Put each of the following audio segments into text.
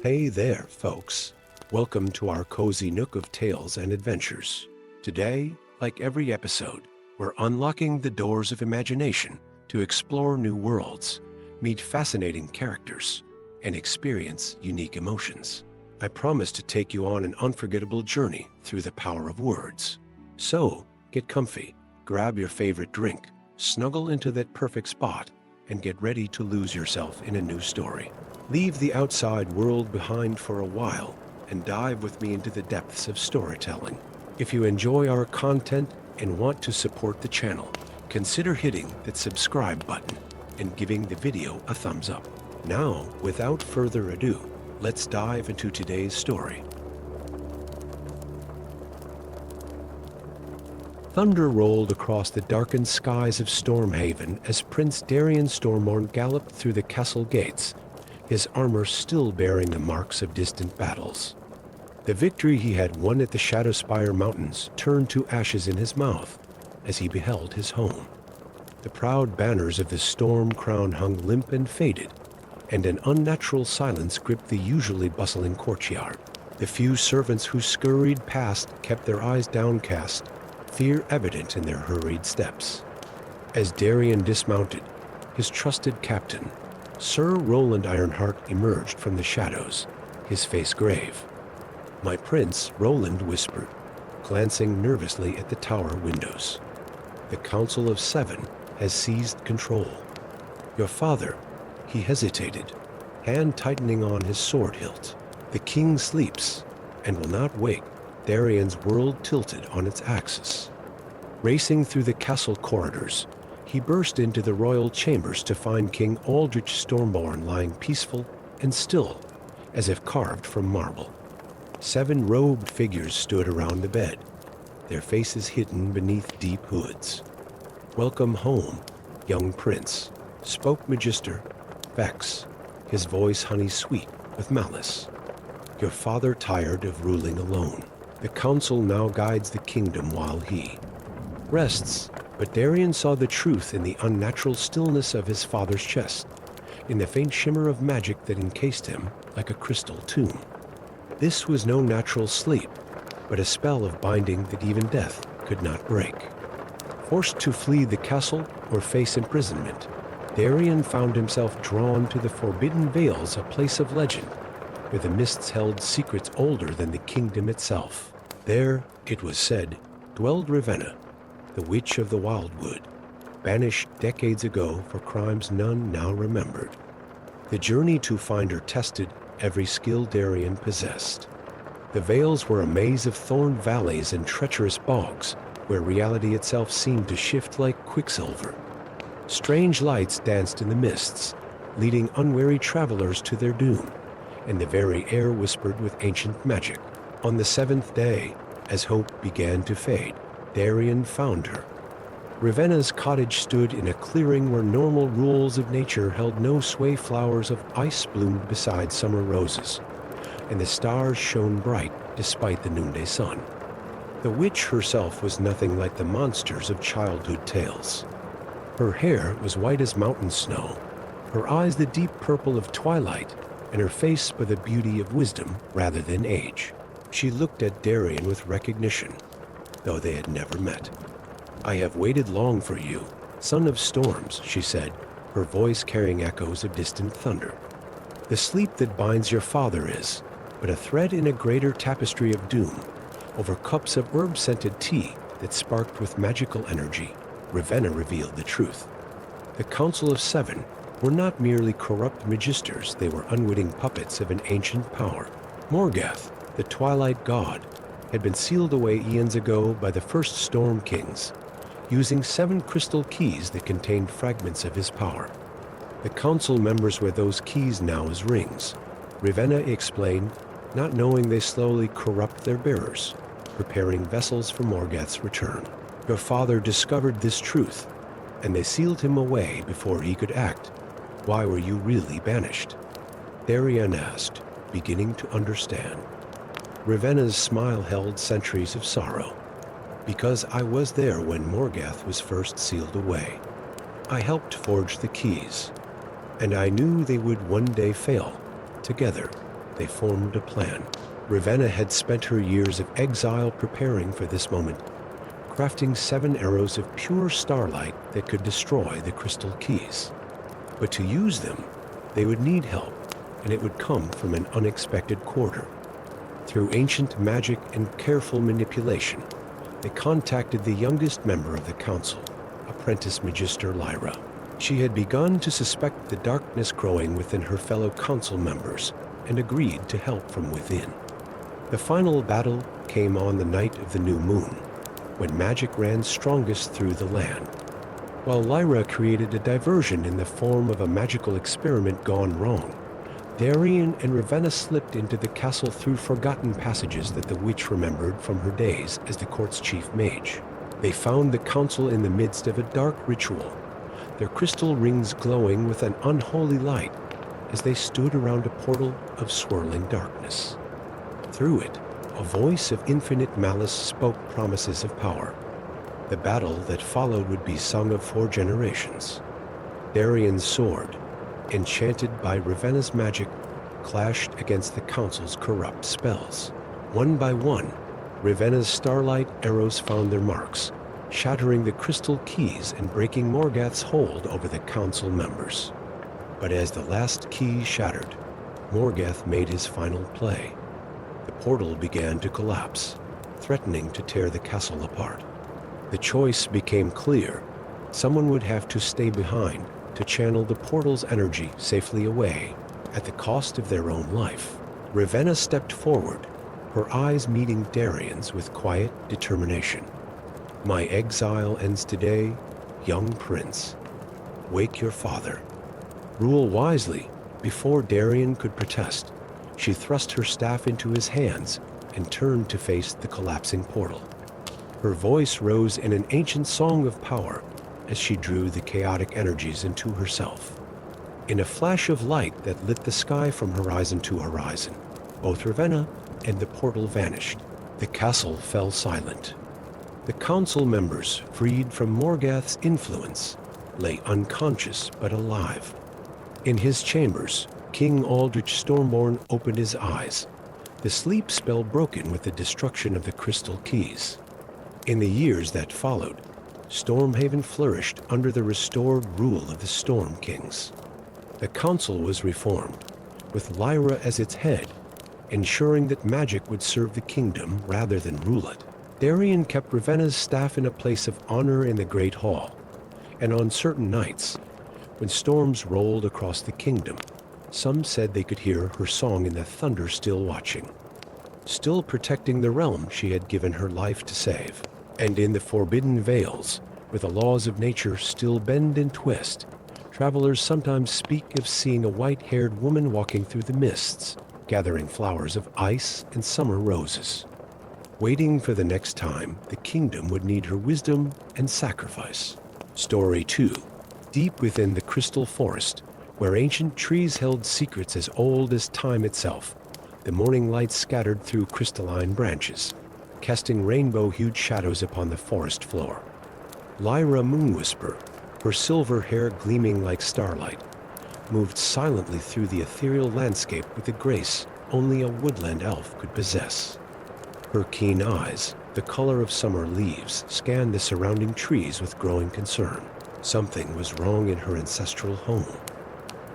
Hey there, folks. Welcome to our cozy nook of tales and adventures. Today, like every episode, we're unlocking the doors of imagination to explore new worlds, meet fascinating characters, and experience unique emotions. I promise to take you on an unforgettable journey through the power of words. So, get comfy, grab your favorite drink, snuggle into that perfect spot, and get ready to lose yourself in a new story. Leave the outside world behind for a while and dive with me into the depths of storytelling. If you enjoy our content and want to support the channel, consider hitting that subscribe button and giving the video a thumbs up. Now, without further ado, let's dive into today's story. Thunder rolled across the darkened skies of Stormhaven as Prince Darien Stormborn galloped through the castle gates, his armor still bearing the marks of distant battles. The victory he had won at the Shadowspire Mountains turned to ashes in his mouth as he beheld his home. The proud banners of the storm crown hung limp and faded, and an unnatural silence gripped the usually bustling courtyard. The few servants who scurried past kept their eyes downcast, fear evident in their hurried steps. As Darien dismounted, his trusted captain, Sir Roland Ironheart, emerged from the shadows, his face grave. "My prince," Roland whispered, glancing nervously at the tower windows. "The Council of Seven has seized control. Your father," he hesitated, hand tightening on his sword hilt. "The king sleeps and will not wake." Darien's world tilted on its axis. Racing through the castle corridors, he burst into the royal chambers to find King Aldrich Stormborn lying peaceful and still, as if carved from marble. 7 robed figures stood around the bed, their faces hidden beneath deep hoods. "Welcome home, young prince," spoke Magister Vex, his voice honey-sweet with malice. "Your father tired of ruling alone. The council now guides the kingdom while he rests." But Darien saw the truth in the unnatural stillness of his father's chest, in the faint shimmer of magic that encased him like a crystal tomb. This was no natural sleep, but a spell of binding that even death could not break. Forced to flee the castle or face imprisonment, Darien found himself drawn to the Forbidden Vales, a place of legend, where the mists held secrets older than the kingdom itself. There, it was said, dwelled Ravenna, the witch of the wildwood, banished decades ago for crimes none now remembered. The journey to find her tested every skill Darien possessed. The vales were a maze of thorned valleys and treacherous bogs, where reality itself seemed to shift like quicksilver. Strange lights danced in the mists, leading unwary travelers to their doom, and the very air whispered with ancient magic. On the 7th day, as hope began to fade, Darien found her. Ravenna's cottage stood in a clearing where normal rules of nature held no sway. Flowers of ice bloomed beside summer roses, and the stars shone bright despite the noonday sun. The witch herself was nothing like the monsters of childhood tales. Her hair was white as mountain snow, her eyes the deep purple of twilight, and her face but the beauty of wisdom rather than age. She looked at Darien with recognition, though they had never met. "I have waited long for you, son of storms," she said, her voice carrying echoes of distant thunder. "The sleep that binds your father is but a thread in a greater tapestry of doom." Over cups of herb-scented tea that sparked with magical energy, Ravenna revealed the truth. The Council of Seven were not merely corrupt magisters, they were unwitting puppets of an ancient power. Morgath, the Twilight God, had been sealed away eons ago by the first Storm Kings, using 7 crystal keys that contained fragments of his power. The council members were those keys now as rings, Ravenna explained, not knowing they slowly corrupt their bearers, preparing vessels for Morgath's return. "Your father discovered this truth, and they sealed him away before he could act. Why were you really banished?" Darien asked, beginning to understand. Ravenna's smile held centuries of sorrow. "Because I was there when Morgath was first sealed away. I helped forge the keys, and I knew they would one day fail. Together, they formed a plan. Ravenna had spent her years of exile preparing for this moment, crafting 7 arrows of pure starlight that could destroy the crystal keys. But to use them, they would need help, and it would come from an unexpected quarter. Through ancient magic and careful manipulation, they contacted the youngest member of the council, apprentice magister Lyra. She had begun to suspect the darkness growing within her fellow council members and agreed to help from within. The final battle came on the night of the new moon, when magic ran strongest through the land. While Lyra created a diversion in the form of a magical experiment gone wrong, Darien and Ravenna slipped into the castle through forgotten passages that the witch remembered from her days as the court's chief mage. They found the council in the midst of a dark ritual, their crystal rings glowing with an unholy light as they stood around a portal of swirling darkness. Through it, a voice of infinite malice spoke promises of power. The battle that followed would be sung of 4 generations. Darien's sword, enchanted by Ravenna's magic, clashed against the council's corrupt spells. One by one, Ravenna's starlight arrows found their marks, shattering the crystal keys and breaking Morgath's hold over the council members. But as the last key shattered, Morgath made his final play. The portal began to collapse, threatening to tear the castle apart. The choice became clear. Someone would have to stay behind to channel the portal's energy safely away at the cost of their own life. Ravenna stepped forward, her eyes meeting Darien's with quiet determination. "My exile ends today, young prince. Wake your father. Rule wisely." Before Darien could protest, she thrust her staff into his hands and turned to face the collapsing portal. Her voice rose in an ancient song of power as she drew the chaotic energies into herself. In a flash of light that lit the sky from horizon to horizon, both Ravenna and the portal vanished. The castle fell silent. The council members, freed from Morgath's influence, lay unconscious but alive. In his chambers, King Aldrich Stormborn opened his eyes, the sleep spell broken with the destruction of the crystal keys. In the years that followed, Stormhaven flourished under the restored rule of the Storm Kings. The council was reformed, with Lyra as its head, ensuring that magic would serve the kingdom rather than rule it. Darien kept Ravenna's staff in a place of honor in the Great Hall, and on certain nights, when storms rolled across the kingdom, some said they could hear her song in the thunder still watching, still protecting the realm she had given her life to save. And in the Forbidden Vales, where the laws of nature still bend and twist, travelers sometimes speak of seeing a white-haired woman walking through the mists, gathering flowers of ice and summer roses, waiting for the next time the kingdom would need her wisdom and sacrifice. Story 2. Deep within the crystal forest, where ancient trees held secrets as old as time itself, the morning light scattered through crystalline branches, casting rainbow-hued shadows upon the forest floor. Lyra Moonwhisper, her silver hair gleaming like starlight, moved silently through the ethereal landscape with a grace only a woodland elf could possess. Her keen eyes, the color of summer leaves, scanned the surrounding trees with growing concern. Something was wrong in her ancestral home.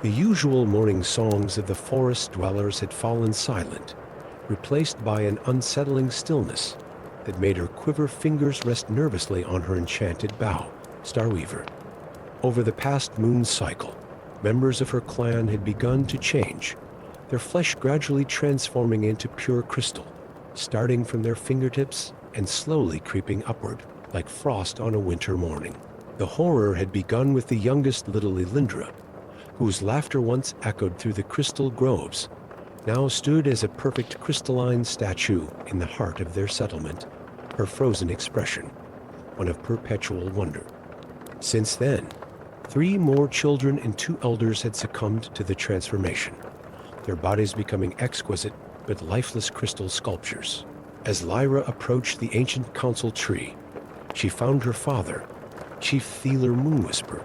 The usual morning songs of the forest dwellers had fallen silent, replaced by an unsettling stillness that made her quiver fingers rest nervously on her enchanted bow, Starweaver. Over the past moon cycle, members of her clan had begun to change, their flesh gradually transforming into pure crystal, starting from their fingertips and slowly creeping upward like frost on a winter morning. The horror had begun with the youngest little Elindra, whose laughter once echoed through the crystal groves, now stood as a perfect crystalline statue in the heart of their settlement, her frozen expression one of perpetual wonder. Since then, 3 more children and 2 elders had succumbed to the transformation, their bodies becoming exquisite but lifeless crystal sculptures. As Lyra approached the ancient council tree, she found her father, Chief Thealer Moonwhisper,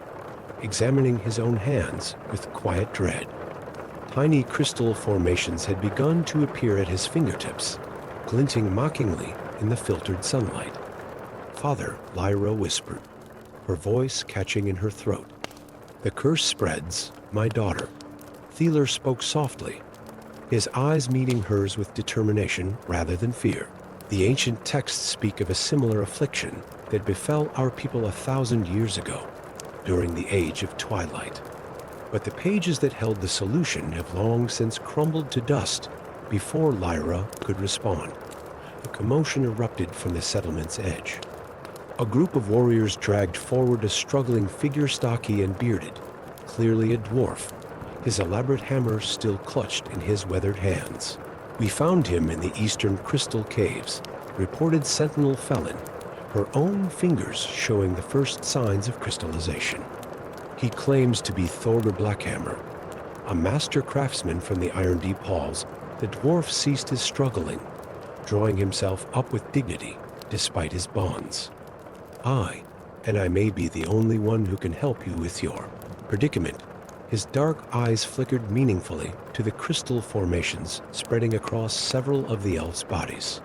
examining his own hands with quiet dread. Tiny crystal formations had begun to appear at his fingertips, glinting mockingly in the filtered sunlight. "Father," Lyra whispered, her voice catching in her throat. "The curse spreads, my daughter." Thaler spoke softly, his eyes meeting hers with determination rather than fear. "The ancient texts speak of a similar affliction that befell our people 1,000 years ago, during the Age of Twilight. But the pages that held the solution have long since crumbled to dust before Lyra could respond. A commotion erupted from the settlement's edge. A group of warriors dragged forward a struggling figure, stocky and bearded, clearly a dwarf, his elaborate hammer still clutched in his weathered hands. "We found him in the eastern crystal caves," reported Sentinel Felon, her own fingers showing the first signs of crystallization. "He claims to be Thorgr Blackhammer, a master craftsman from the Iron Deep halls." The dwarf ceased his struggling, drawing himself up with dignity despite his bonds. "Aye, and I may be the only one who can help you with your predicament." His dark eyes flickered meaningfully to the crystal formations spreading across several of the elves' bodies.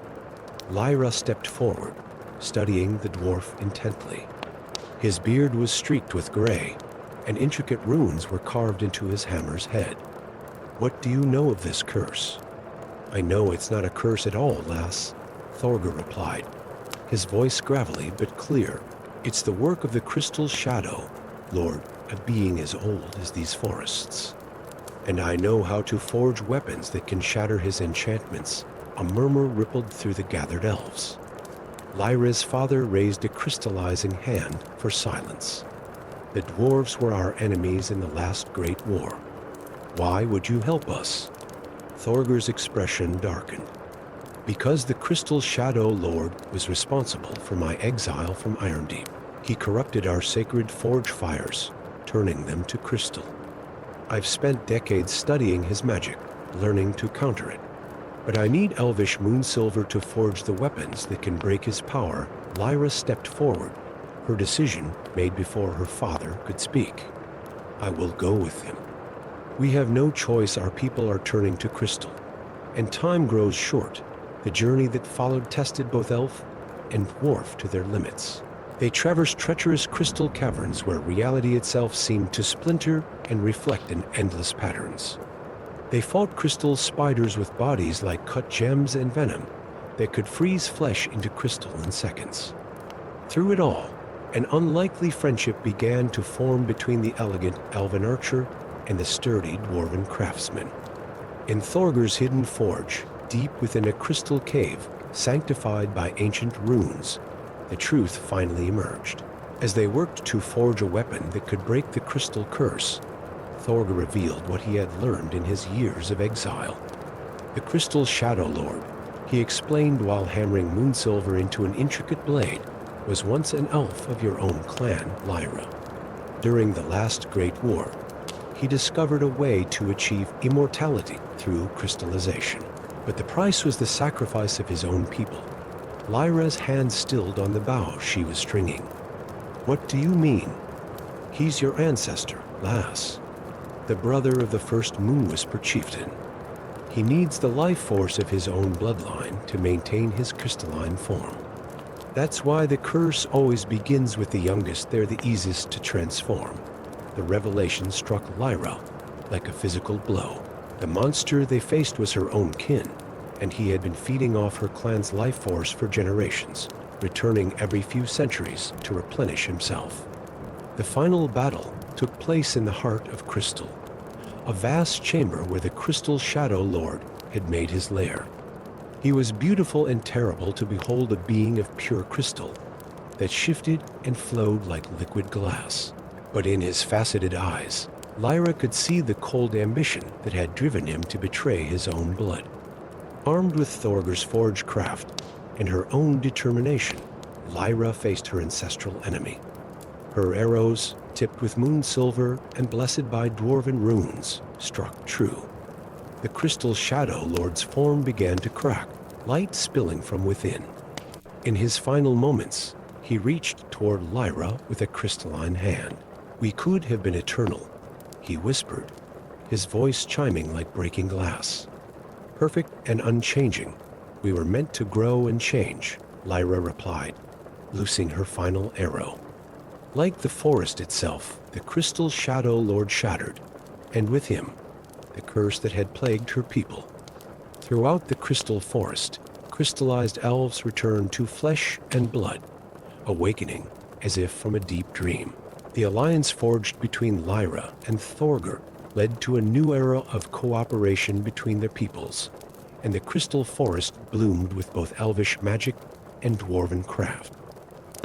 Lyra stepped forward, studying the dwarf intently. His beard was streaked with gray, and intricate runes were carved into his hammer's head. "What do you know of this curse?" "I know it's not a curse at all, lass," Thorgr replied, his voice gravelly but clear. "It's the work of the crystal shadow, Lord, a being as old as these forests. And I know how to forge weapons that can shatter his enchantments." A murmur rippled through the gathered elves. Lyra's father raised a crystallizing hand for silence. "The dwarves were our enemies in the last great war. Why would you help us?" Thorgr's expression darkened. "Because the crystal shadow lord was responsible for my exile from Irondeep. He corrupted our sacred forge fires, turning them to crystal. I've spent decades studying his magic, learning to counter it. But I need elvish moonsilver to forge the weapons that can break his power." Lyra stepped forward, her decision made before her father could speak. "I will go with him. We have no choice. Our people are turning to crystal, and time grows short." The journey that followed tested both elf and dwarf to their limits. They traversed treacherous crystal caverns where reality itself seemed to splinter and reflect in endless patterns. They fought crystal spiders with bodies like cut gems and venom that could freeze flesh into crystal in seconds. Through it all, an unlikely friendship began to form between the elegant elven archer and the sturdy dwarven craftsman. In Thorgr's hidden forge, deep within a crystal cave sanctified by ancient runes, the truth finally emerged. As they worked to forge a weapon that could break the crystal curse, Thorgr revealed what he had learned in his years of exile. "The crystal shadow lord," he explained while hammering moonsilver into an intricate blade, "was once an elf of your own clan, Lyra. During the last great war, he discovered a way to achieve immortality through crystallization. But the price was the sacrifice of his own people." Lyra's hand stilled on the bow she was stringing. "What do you mean?" "He's your ancestor, lass. The brother of the first Moonwhisper chieftain. He needs the life force of his own bloodline to maintain his crystalline form. That's why the curse always begins with the youngest. They're the easiest to transform." The revelation struck Lyra like a physical blow. The monster they faced was her own kin, and he had been feeding off her clan's life force for generations, returning every few centuries to replenish himself. The final battle took place in the heart of Crystal, a vast chamber where the Crystal Shadow Lord had made his lair. He was beautiful and terrible to behold, a being of pure crystal that shifted and flowed like liquid glass. But in his faceted eyes, Lyra could see the cold ambition that had driven him to betray his own blood. Armed with Thorgr's forged craft and her own determination, Lyra faced her ancestral enemy. Her arrows, tipped with moon silver and blessed by dwarven runes, struck true. The crystal shadow lord's form began to crack, light spilling from within. In his final moments, he reached toward Lyra with a crystalline hand. "We could have been eternal," he whispered, his voice chiming like breaking glass. "Perfect and unchanging. We were meant to grow and change," Lyra replied, loosing her final arrow. Like the forest itself, the crystal Shadow Lord shattered, and with him, the curse that had plagued her people. Throughout the crystal forest, crystallized elves returned to flesh and blood, awakening as if from a deep dream. The alliance forged between Lyra and Thorgr led to a new era of cooperation between their peoples, and the crystal forest bloomed with both elvish magic and dwarven craft.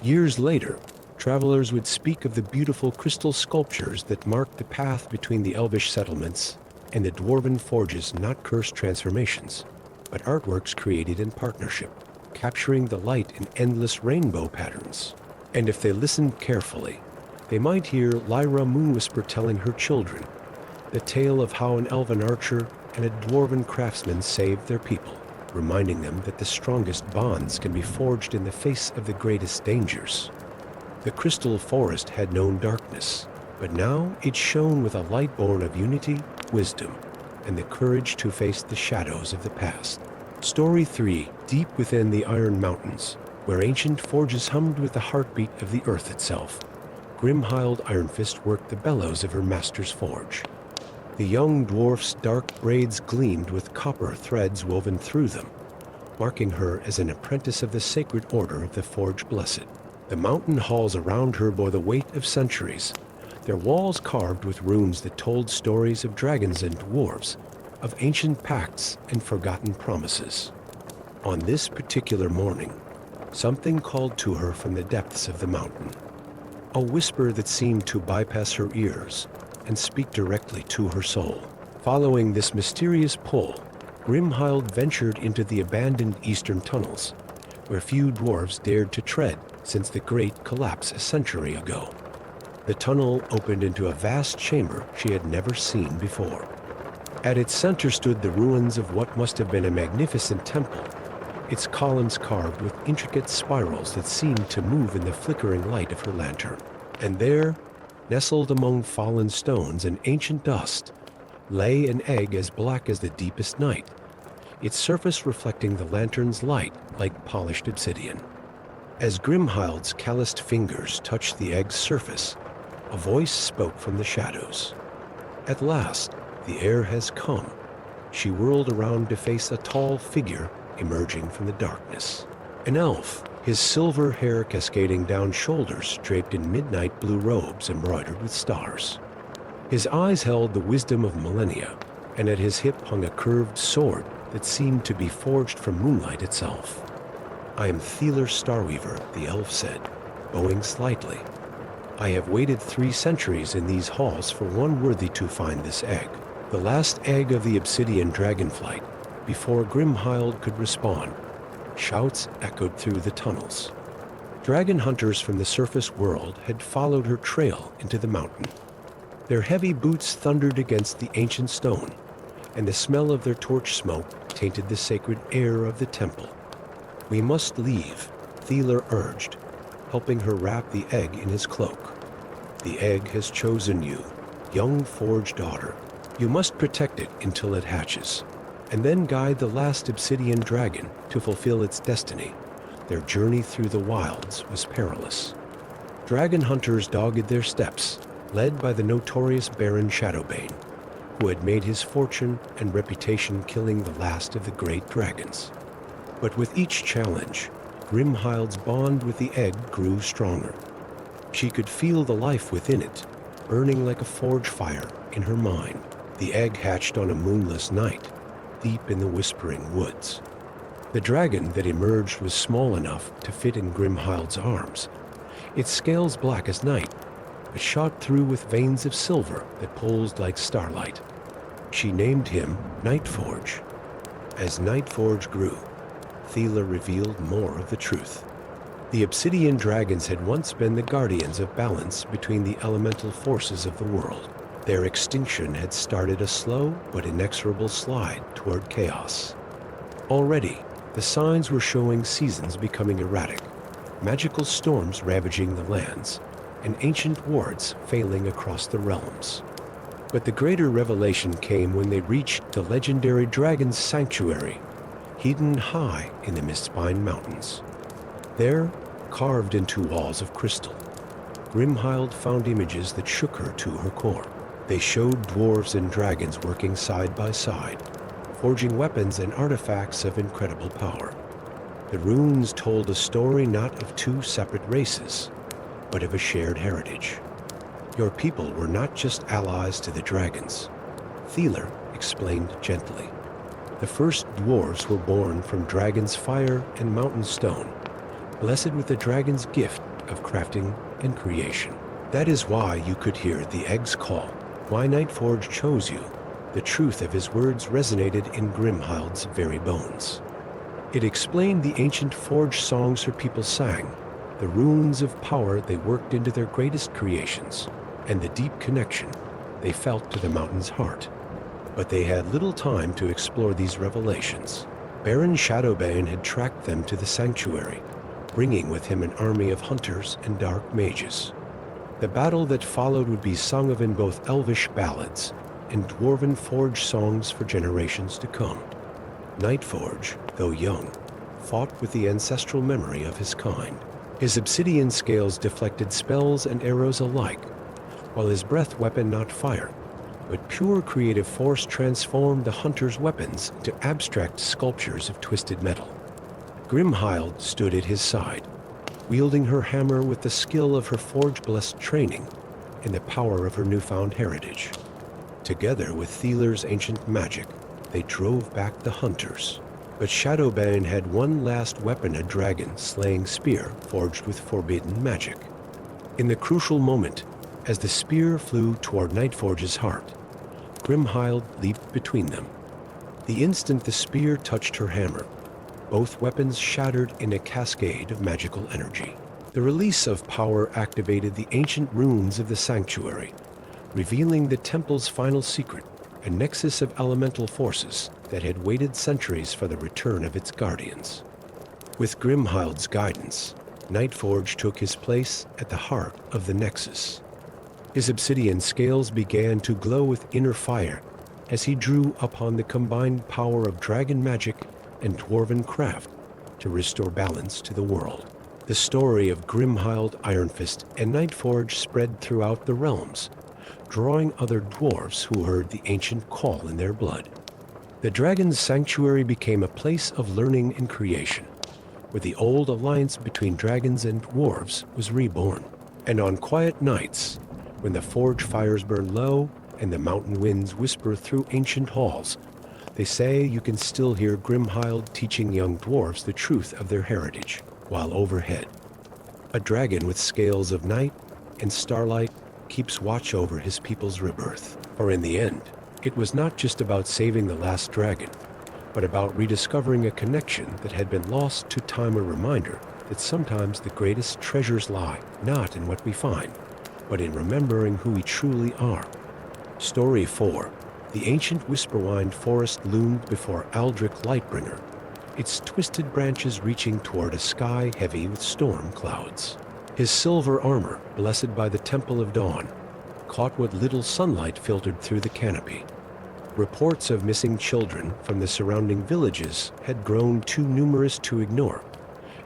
Years later, travelers would speak of the beautiful crystal sculptures that marked the path between the elvish settlements and the dwarven forges, not cursed transformations, but artworks created in partnership, capturing the light in endless rainbow patterns. And if they listened carefully, they might hear Lyra Moonwhisper telling her children the tale of how an elven archer and a dwarven craftsman saved their people, reminding them that the strongest bonds can be forged in the face of the greatest dangers. The crystal forest had known darkness, but now it shone with a light born of unity, wisdom, and the courage to face the shadows of the past. Story 3, deep within the Iron Mountains, where ancient forges hummed with the heartbeat of the earth itself, Grimhild Ironfist worked the bellows of her master's forge. The young dwarf's dark braids gleamed with copper threads woven through them, marking her as an apprentice of the sacred order of the Forge Blessed. The mountain halls around her bore the weight of centuries, their walls carved with runes that told stories of dragons and dwarves, of ancient pacts and forgotten promises. On this particular morning, something called to her from the depths of the mountain. A whisper that seemed to bypass her ears and speak directly to her soul. Following this mysterious pull, Grimhild ventured into the abandoned eastern tunnels, where few dwarves dared to tread since the great collapse a century ago. The tunnel opened into a vast chamber she had never seen before. At its center stood the ruins of what must have been a magnificent temple, its columns carved with intricate spirals that seemed to move in the flickering light of her lantern. And there, nestled among fallen stones and ancient dust, lay an egg as black as the deepest night, its surface reflecting the lantern's light like polished obsidian. As Grimhild's calloused fingers touched the egg's surface, a voice spoke from the shadows. At last, the heir has come. She whirled around to face a tall figure emerging from the darkness. An elf, his silver hair cascading down shoulders draped in midnight blue robes embroidered with stars. His eyes held the wisdom of millennia, and at his hip hung a curved sword that seemed to be forged from moonlight itself. "I am Thelur Starweaver," the elf said, bowing slightly. "I have waited 3 centuries in these halls for one worthy to find this egg, the last egg of the obsidian dragonflight." Before Grimhild could respond, shouts echoed through the tunnels. Dragon hunters from the surface world had followed her trail into the mountain. Their heavy boots thundered against the ancient stone, and the smell of their torch smoke tainted the sacred air of the temple. "We must leave," Thelur urged, helping her wrap the egg in his cloak. "The egg has chosen you, young Forge daughter. You must protect it until it hatches, and then guide the last obsidian dragon to fulfill its destiny." Their journey through the wilds was perilous. Dragon hunters dogged their steps, led by the notorious Baron Shadowbane, who had made his fortune and reputation killing the last of the great dragons. But with each challenge, Grimhild's bond with the egg grew stronger. She could feel the life within it, burning like a forge fire in her mind. The egg hatched on a moonless night, deep in the whispering woods. The dragon that emerged was small enough to fit in Grimhild's arms, its scales black as night, but shot through with veins of silver that pulsed like starlight. She named him Nightforge. As Nightforge grew, Thelur revealed more of the truth. The obsidian dragons had once been the guardians of balance between the elemental forces of the world. Their extinction had started a slow but inexorable slide toward chaos. Already, the signs were showing seasons becoming erratic, magical storms ravaging the lands, and ancient wards failing across the realms. But the greater revelation came when they reached the legendary dragon's sanctuary, hidden high in the Mistspine Mountains. There, carved into walls of crystal, Grimhild found images that shook her to her core. They showed dwarves and dragons working side by side, forging weapons and artifacts of incredible power. The runes told a story not of two separate races, but of a shared heritage. Your people were not just allies to the dragons, Thieler explained gently. The first dwarves were born from dragon's fire and mountain stone, blessed with the dragon's gift of crafting and creation. That is why you could hear the eggs call, why Nightforge chose you. The truth of his words resonated in Grimhild's very bones. It explained the ancient forge songs her people sang, the runes of power they worked into their greatest creations, and the deep connection they felt to the mountain's heart. But they had little time to explore these revelations. Baron Shadowbane had tracked them to the sanctuary, bringing with him an army of hunters and dark mages. The battle that followed would be sung of in both elvish ballads and dwarven forge songs for generations to come. Nightforge, though young, fought with the ancestral memory of his kind. His obsidian scales deflected spells and arrows alike, while his breath weapon not fire, but pure creative force transformed the hunter's weapons into abstract sculptures of twisted metal. Grimhild stood at his side, wielding her hammer with the skill of her forge-blessed training and the power of her newfound heritage. Together with Thieler's ancient magic, they drove back the hunters. But Shadowbane had one last weapon, a dragon-slaying spear forged with forbidden magic. In the crucial moment, as the spear flew toward Nightforge's heart, Grimhild leaped between them. The instant the spear touched her hammer, both weapons shattered in a cascade of magical energy. The release of power activated the ancient runes of the sanctuary, revealing the temple's final secret, a nexus of elemental forces that had waited centuries for the return of its guardians. With Grimhild's guidance, Nightforge took his place at the heart of the nexus. His obsidian scales began to glow with inner fire as he drew upon the combined power of dragon magic and dwarven craft to restore balance to the world. The story of Grimhild, Ironfist, and Nightforge spread throughout the realms, drawing other dwarves who heard the ancient call in their blood. The dragon's sanctuary became a place of learning and creation, where the old alliance between dragons and dwarves was reborn. And on quiet nights, when the forge fires burn low and the mountain winds whisper through ancient halls, they say you can still hear Grimhild teaching young dwarves the truth of their heritage, while overhead, a dragon with scales of night and starlight keeps watch over his people's rebirth. For in the end, it was not just about saving the last dragon, but about rediscovering a connection that had been lost to time, a reminder that sometimes the greatest treasures lie not in what we find, but in remembering who we truly are. Story 4. The ancient whisperwind forest loomed before Aldrich Lightbringer, its twisted branches reaching toward a sky heavy with storm clouds. His silver armor, blessed by the Temple of Dawn, caught what little sunlight filtered through the canopy. Reports of missing children from the surrounding villages had grown too numerous to ignore,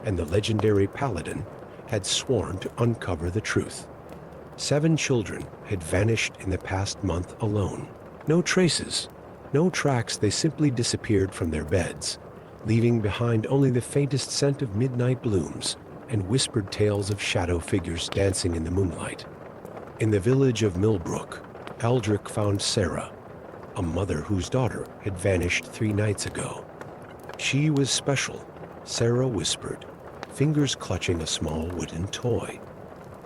and the legendary paladin had sworn to uncover the truth. 7 children had vanished in the past month alone. No traces, no tracks, they simply disappeared from their beds, leaving behind only the faintest scent of midnight blooms and whispered tales of shadow figures dancing in the moonlight. In the village of Millbrook, Aldrich found Sarah, a mother whose daughter had vanished 3 nights ago. She was special, Sarah whispered, fingers clutching a small wooden toy.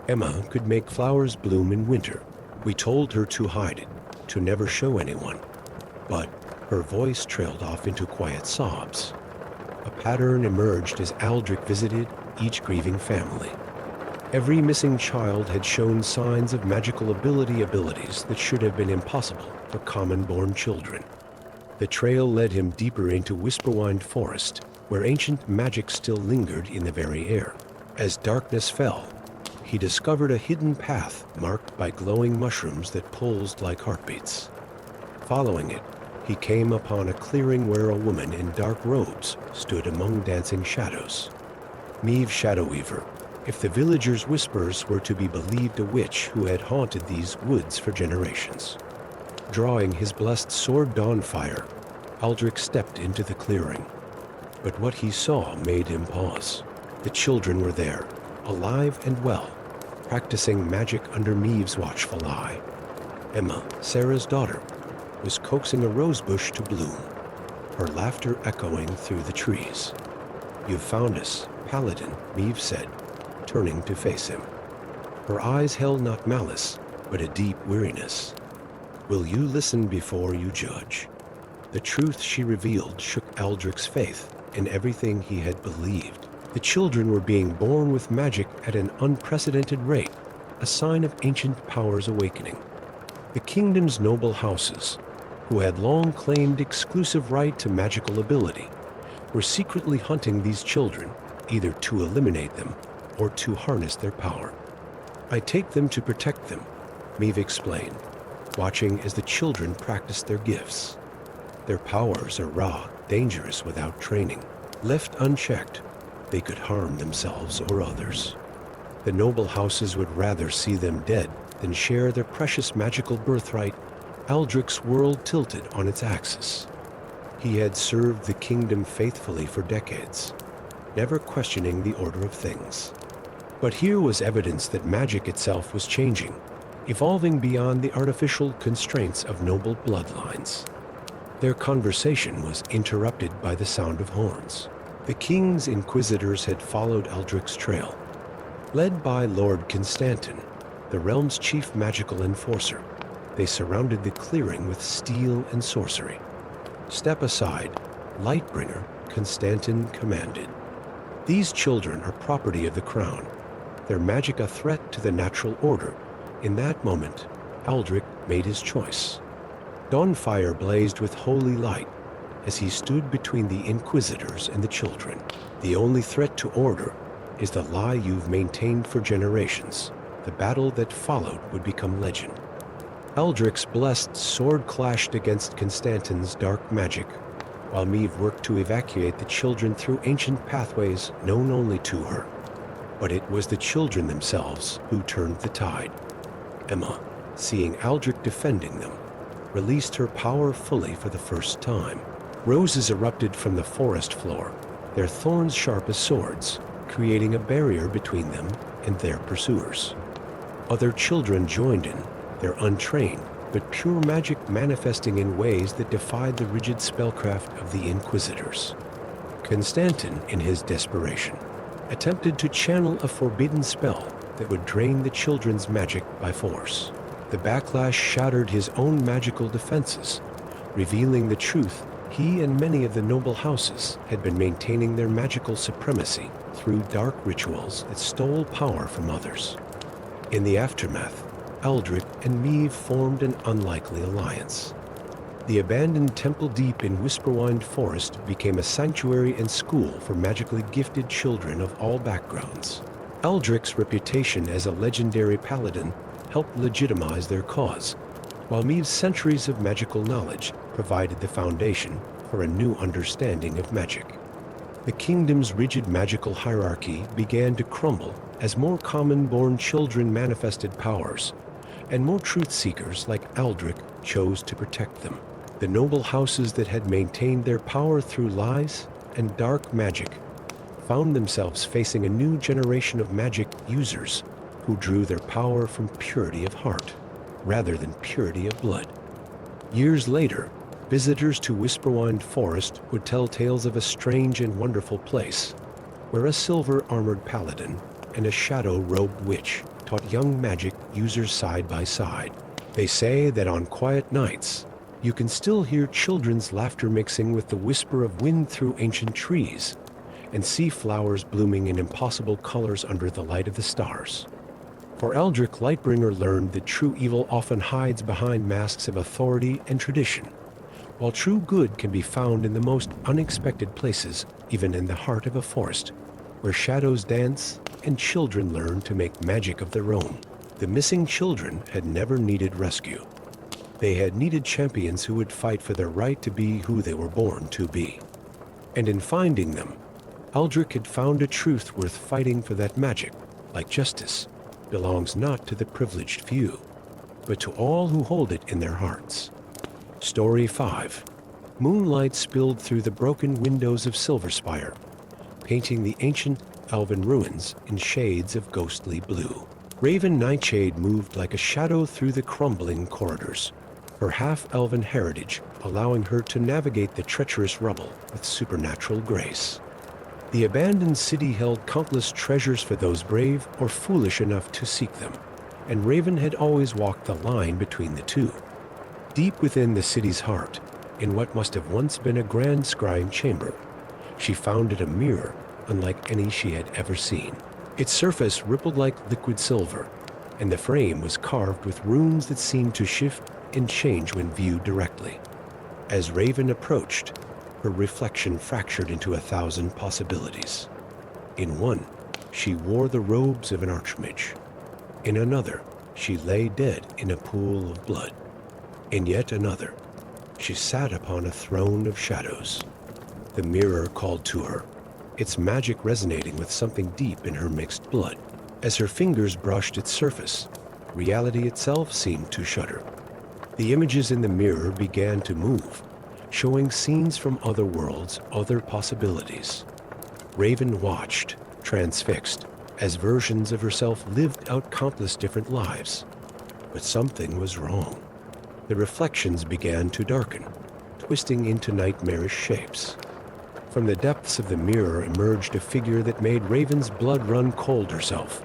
Emma could make flowers bloom in winter. We told her to hide it, to never show anyone. But her voice trailed off into quiet sobs. A pattern emerged as Aldrich visited each grieving family. Every missing child had shown signs of magical abilities that should have been impossible for common-born children. The trail led him deeper into Whisperwind Forest, where ancient magic still lingered in the very air. As darkness fell, he discovered a hidden path marked by glowing mushrooms that pulsed like heartbeats. Following it, he came upon a clearing where a woman in dark robes stood among dancing shadows. Meve Shadowweaver, if the villagers' whispers were to be believed, a witch who had haunted these woods for generations. Drawing his blessed sword Dawnfire, Aldrich stepped into the clearing. But what he saw made him pause. The children were there, alive and well, practicing magic under Meve's watchful eye. Emma, Sarah's daughter, was coaxing a rosebush to bloom, her laughter echoing through the trees. "You've found us, Paladin," Meve said, turning to face him. Her eyes held not malice, but a deep weariness. "Will you listen before you judge?" The truth she revealed shook Aldrich's faith in everything he had believed. The children were being born with magic at an unprecedented rate, a sign of ancient powers awakening. The kingdom's noble houses, who had long claimed exclusive right to magical ability, were secretly hunting these children, either to eliminate them or to harness their power. "I take them to protect them," Meve explained, watching as the children practiced their gifts. "Their powers are raw, dangerous without training. Left unchecked, they could harm themselves or others. The noble houses would rather see them dead than share their precious magical birthright." Aldrich's world tilted on its axis. He had served the kingdom faithfully for decades, never questioning the order of things. But here was evidence that magic itself was changing, evolving beyond the artificial constraints of noble bloodlines. Their conversation was interrupted by the sound of horns. The king's inquisitors had followed Aldrich's trail. Led by Lord Constantin, the realm's chief magical enforcer, they surrounded the clearing with steel and sorcery. "Step aside, Lightbringer," Constantin commanded. "These children are property of the crown, their magic a threat to the natural order." In that moment, Aldrich made his choice. Dawnfire blazed with holy light as he stood between the inquisitors and the children. "The only threat to order is the lie you've maintained for generations. The battle that followed would become legend." Aldrich's blessed sword clashed against Constantin's dark magic, while Meve worked to evacuate the children through ancient pathways known only to her. But it was the children themselves who turned the tide. Emma, seeing Aldrich defending them, released her power fully for the first time. Roses erupted from the forest floor, their thorns sharp as swords, creating a barrier between them and their pursuers. Other children joined in, their untrained but pure magic manifesting in ways that defied the rigid spellcraft of the Inquisitors. Constantin, in his desperation, attempted to channel a forbidden spell that would drain the children's magic by force. The backlash shattered his own magical defenses, revealing the truth. He and many of the noble houses had been maintaining their magical supremacy through dark rituals that stole power from others. In the aftermath, Aldrich and Meve formed an unlikely alliance. The abandoned temple deep in Whisperwind Forest became a sanctuary and school for magically gifted children of all backgrounds. Aldrich's reputation as a legendary paladin helped legitimize their cause, while Meve's centuries of magical knowledge provided the foundation for a new understanding of magic. The kingdom's rigid magical hierarchy began to crumble as more common-born children manifested powers, and more truth-seekers like Aldrich chose to protect them. The noble houses that had maintained their power through lies and dark magic found themselves facing a new generation of magic users who drew their power from purity of heart rather than purity of blood. Years later, visitors to Whisperwind Forest would tell tales of a strange and wonderful place where a silver-armored paladin and a shadow-robed witch taught young magic users side by side. They say that on quiet nights, you can still hear children's laughter mixing with the whisper of wind through ancient trees, and see flowers blooming in impossible colors under the light of the stars. For Aldrich, Lightbringer learned that true evil often hides behind masks of authority and tradition, while true good can be found in the most unexpected places, even in the heart of a forest, where shadows dance and children learned to make magic of their own. The missing children had never needed rescue. They had needed champions who would fight for their right to be who they were born to be. And in finding them, Aldrich had found a truth worth fighting for. That magic, like justice, belongs not to the privileged few, but to all who hold it in their hearts. Story 5. Moonlight spilled through the broken windows of Silverspire, painting the ancient elven ruins in shades of ghostly blue. Raven Nightshade moved like a shadow through the crumbling corridors, her half-elven heritage allowing her to navigate the treacherous rubble with supernatural grace. The abandoned city held countless treasures for those brave or foolish enough to seek them, and Raven had always walked the line between the two. Deep within the city's heart, in what must have once been a grand scrying chamber, she found a mirror unlike any she had ever seen. Its surface rippled like liquid silver, and the frame was carved with runes that seemed to shift and change when viewed directly. As Raven approached, her reflection fractured into 1,000 possibilities. In one, she wore the robes of an archmage. In another, she lay dead in a pool of blood. In yet another, she sat upon a throne of shadows. The mirror called to her, its magic resonating with something deep in her mixed blood. As her fingers brushed its surface, reality itself seemed to shudder. The images in the mirror began to move, showing scenes from other worlds, other possibilities. Raven watched, transfixed, as versions of herself lived out countless different lives. But something was wrong. The reflections began to darken, twisting into nightmarish shapes. From the depths of the mirror emerged a figure that made Raven's blood run cold. Herself,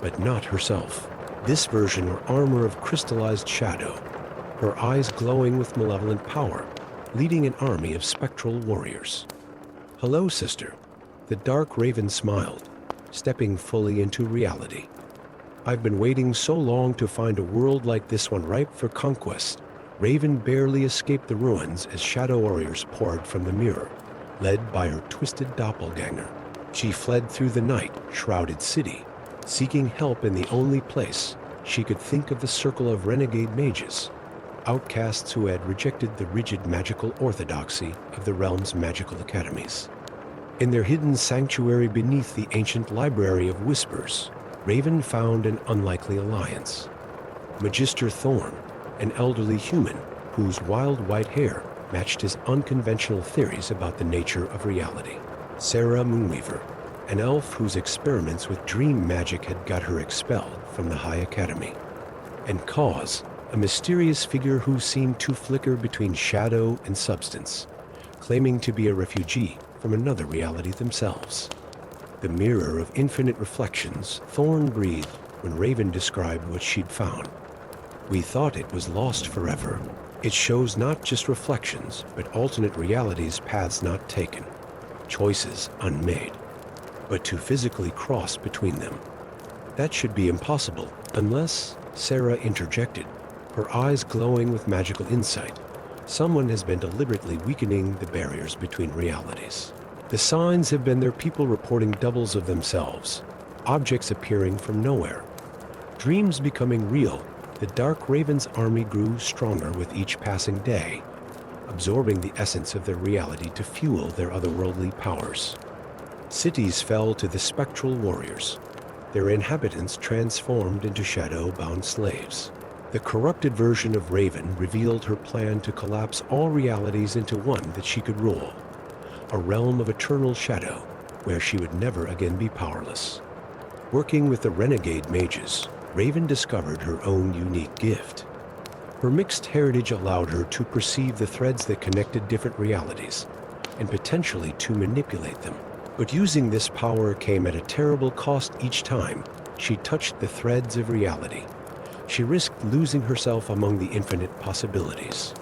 but not herself. This version wore armor of crystallized shadow, her eyes glowing with malevolent power, leading an army of spectral warriors. "Hello, sister," the dark Raven smiled, stepping fully into reality. "I've been waiting so long to find a world like this one ripe for conquest." Raven barely escaped the ruins as shadow warriors poured from the mirror, led by her twisted doppelganger. She fled through the night-shrouded city, seeking help in the only place she could think of: the circle of renegade mages, outcasts who had rejected the rigid magical orthodoxy of the realm's magical academies. In their hidden sanctuary beneath the ancient library of whispers, Raven found an unlikely alliance. Magister Thorn, an elderly human whose wild white hair matched his unconventional theories about the nature of reality. Sarah Moonweaver, an elf whose experiments with dream magic had got her expelled from the High Academy. And Cause, a mysterious figure who seemed to flicker between shadow and substance, claiming to be a refugee from another reality themselves. The mirror of infinite reflections, Thorn breathed when Raven described what she'd found. "We thought it was lost forever. It shows not just reflections, but alternate realities, paths not taken, choices unmade. But to physically cross between them, that should be impossible, unless," Sarah interjected, her eyes glowing with magical insight, "someone has been deliberately weakening the barriers between realities. The signs have been their people reporting doubles of themselves, objects appearing from nowhere, dreams becoming real." The Dark Raven's army grew stronger with each passing day, absorbing the essence of their reality to fuel their otherworldly powers. Cities fell to the spectral warriors, their inhabitants transformed into shadow-bound slaves. The corrupted version of Raven revealed her plan to collapse all realities into one that she could rule, a realm of eternal shadow where she would never again be powerless. Working with the renegade mages, Raven discovered her own unique gift. Her mixed heritage allowed her to perceive the threads that connected different realities, and potentially to manipulate them. But using this power came at a terrible cost each time she touched the threads of reality. She risked losing herself among the infinite possibilities.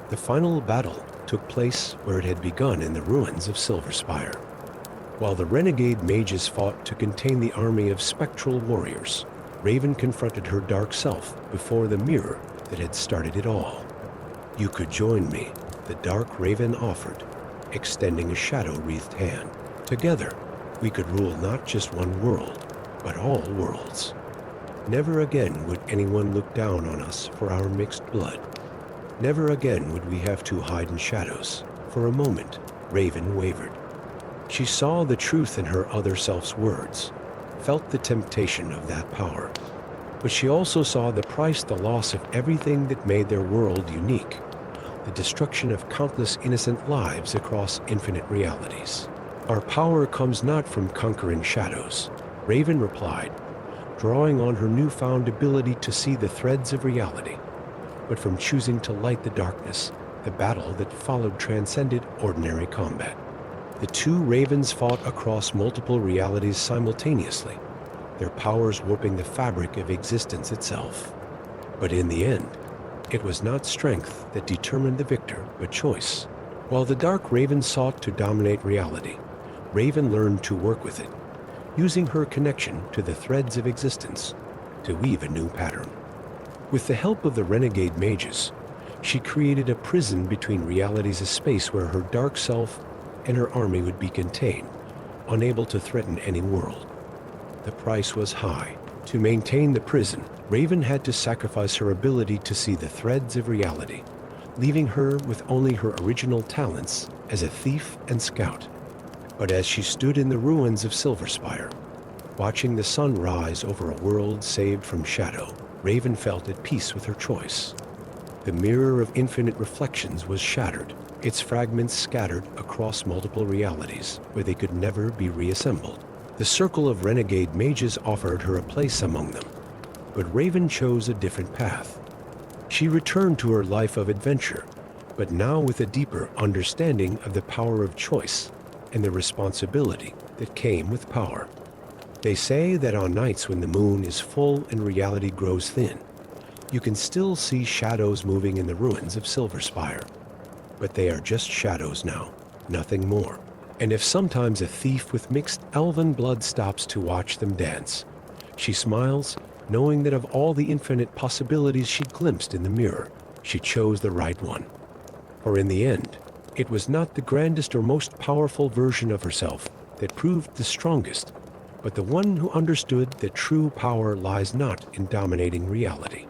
The final battle took place where it had begun, in the ruins of Silverspire. While the renegade mages fought to contain the army of spectral warriors, Raven confronted her dark self before the mirror that had started it all. "You could join me," the Dark Raven offered, extending a shadow-wreathed hand. "Together, we could rule not just one world, but all worlds. Never again would anyone look down on us for our mixed blood. Never again would we have to hide in shadows. For a moment, Raven wavered. She saw the truth in her other self's words, felt the temptation of that power. But she also saw the price, the loss of everything that made their world unique, the destruction of countless innocent lives across infinite realities. Our power comes not from conquering shadows, Raven replied, drawing on her newfound ability to see the threads of reality, but from choosing to light the darkness. The battle that followed transcended ordinary combat. The two ravens fought across multiple realities simultaneously, their powers warping the fabric of existence itself. But in the end, it was not strength that determined the victor, but choice. While the dark raven sought to dominate reality, Raven learned to work with it, using her connection to the threads of existence to weave a new pattern. With the help of the renegade mages, she created a prison between realities, a space where her dark self and her army would be contained, unable to threaten any world. The price was high. To maintain the prison, Raven had to sacrifice her ability to see the threads of reality, leaving her with only her original talents as a thief and scout. But as she stood in the ruins of Spire, watching the sun rise over a world saved from shadow, Raven felt at peace with her choice. The mirror of infinite reflections was shattered, its fragments scattered across multiple realities where they could never be reassembled. The circle of renegade mages offered her a place among them, but Raven chose a different path. She returned to her life of adventure, but now with a deeper understanding of the power of choice and the responsibility that came with power. They say that on nights when the moon is full and reality grows thin, you can still see shadows moving in the ruins of Spire. But they are just shadows now, nothing more. And if sometimes a thief with mixed elven blood stops to watch them dance, she smiles, knowing that of all the infinite possibilities she glimpsed in the mirror, she chose the right one. For in the end, it was not the grandest or most powerful version of herself that proved the strongest, but the one who understood that true power lies not in dominating reality,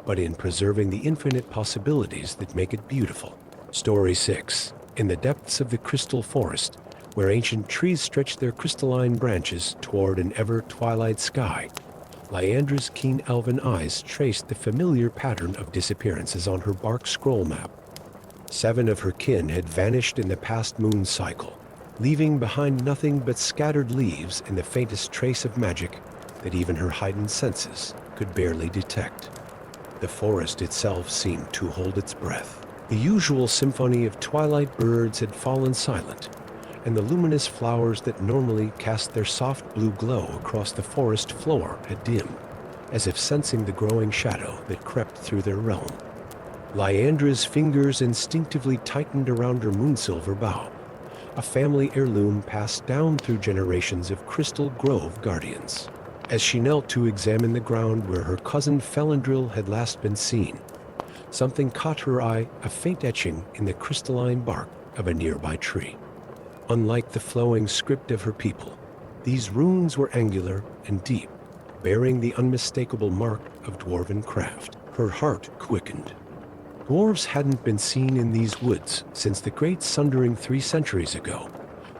but in preserving the infinite possibilities that make it beautiful. Story 6. In the depths of the crystal forest, where ancient trees stretch their crystalline branches toward an ever-twilight sky, Lyandra's keen elven eyes traced the familiar pattern of disappearances on her bark scroll map. 7 of her kin had vanished in the past moon cycle, leaving behind nothing but scattered leaves and the faintest trace of magic that even her heightened senses could barely detect. The forest itself seemed to hold its breath. The usual symphony of twilight birds had fallen silent, and the luminous flowers that normally cast their soft blue glow across the forest floor had dimmed, as if sensing the growing shadow that crept through their realm. Lyandra's fingers instinctively tightened around her moonsilver bow, a family heirloom passed down through generations of Crystal Grove guardians. As she knelt to examine the ground where her cousin Felindril had last been seen, something caught her eye, a faint etching in the crystalline bark of a nearby tree. Unlike the flowing script of her people, these runes were angular and deep, bearing the unmistakable mark of dwarven craft. Her heart quickened. Dwarves hadn't been seen in these woods since the great sundering 3 centuries ago,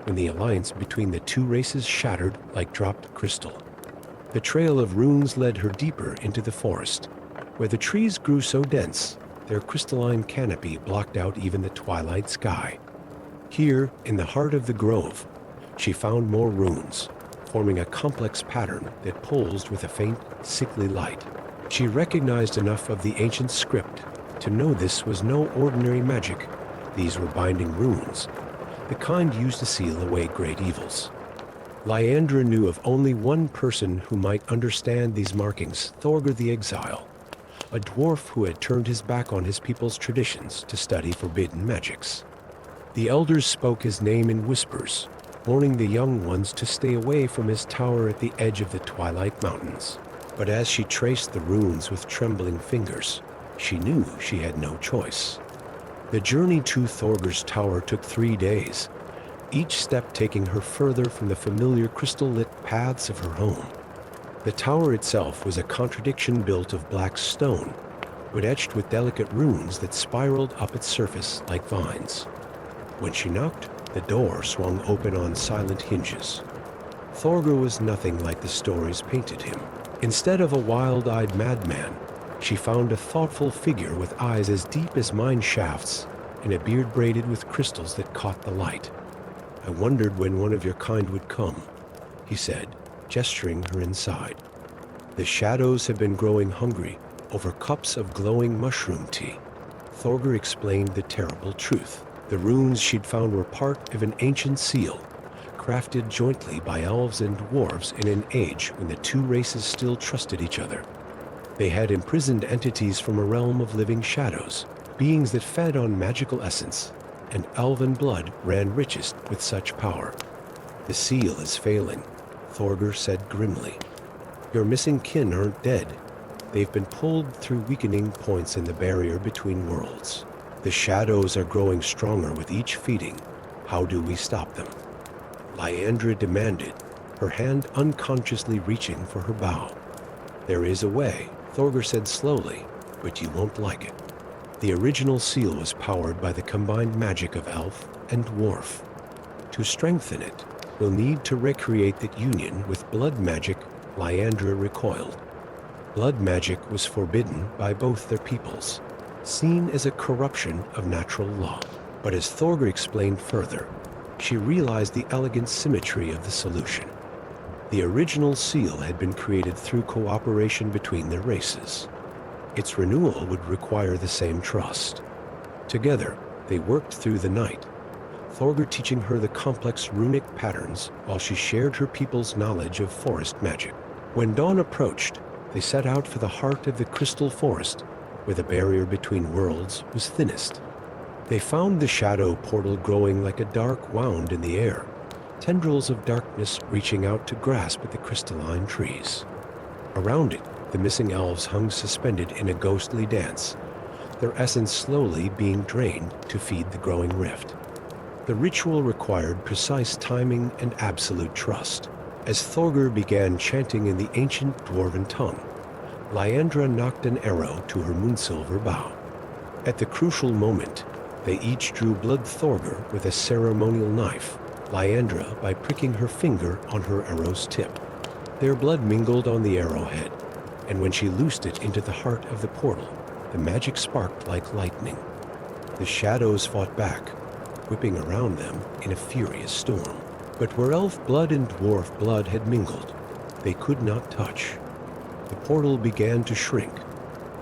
when the alliance between the two races shattered like dropped crystal. The trail of runes led her deeper into the forest, where the trees grew so dense, their crystalline canopy blocked out even the twilight sky. Here, in the heart of the grove, she found more runes, forming a complex pattern that pulsed with a faint, sickly light. She recognized enough of the ancient script to know this was no ordinary magic. These were binding runes, the kind used to seal away great evils. Lyandra knew of only one person who might understand these markings, Thorgr the Exile, a dwarf who had turned his back on his people's traditions to study forbidden magics. The elders spoke his name in whispers, warning the young ones to stay away from his tower at the edge of the Twilight Mountains. But as she traced the runes with trembling fingers, she knew she had no choice. The journey to Thorgr's tower took 3 days, each step taking her further from the familiar crystal-lit paths of her home. The tower itself was a contradiction built of black stone, but etched with delicate runes that spiraled up its surface like vines. When she knocked, the door swung open on silent hinges. Thorgr was nothing like the stories painted him. Instead of a wild-eyed madman, she found a thoughtful figure with eyes as deep as mine shafts and a beard braided with crystals that caught the light. "I wondered when one of your kind would come," he said, gesturing her inside. "The shadows have been growing hungry over cups of glowing mushroom tea." Thorgr explained the terrible truth. The runes she'd found were part of an ancient seal, crafted jointly by elves and dwarves in an age when the two races still trusted each other. They had imprisoned entities from a realm of living shadows, beings that fed on magical essence, and elven blood ran richest with such power. "The seal is failing," Thorgr said grimly. "Your missing kin aren't dead. They've been pulled through weakening points in the barrier between worlds. The shadows are growing stronger with each feeding. How do we stop them?" Lyanndra demanded, her hand unconsciously reaching for her bow. "There is a way," Thorgr said slowly, "but you won't like it. The original seal was powered by the combined magic of elf and dwarf. To strengthen it, we'll need to recreate that union with blood magic." Lyanndra recoiled. Blood magic was forbidden by both their peoples, seen as a corruption of natural law. But as Thorgr explained further, she realized the elegant symmetry of the solution. The original seal had been created through cooperation between their races. Its renewal would require the same trust. Together, they worked through the night, Thorgr teaching her the complex runic patterns while she shared her people's knowledge of forest magic. When dawn approached, they set out for the heart of the crystal forest, where the barrier between worlds was thinnest. They found the shadow portal growing like a dark wound in the air, tendrils of darkness reaching out to grasp at the crystalline trees. Around it, the missing elves hung suspended in a ghostly dance, their essence slowly being drained to feed the growing rift. The ritual required precise timing and absolute trust. As Thorgr began chanting in the ancient dwarven tongue, Lyanndra knocked an arrow to her moonsilver bow. At the crucial moment, they each drew blood Thorgr with a ceremonial knife, Lyanndra by pricking her finger on her arrow's tip. Their blood mingled on the arrowhead, and when she loosed it into the heart of the portal, the magic sparked like lightning. The shadows fought back, whipping around them in a furious storm. But where elf blood and dwarf blood had mingled, they could not touch. The portal began to shrink,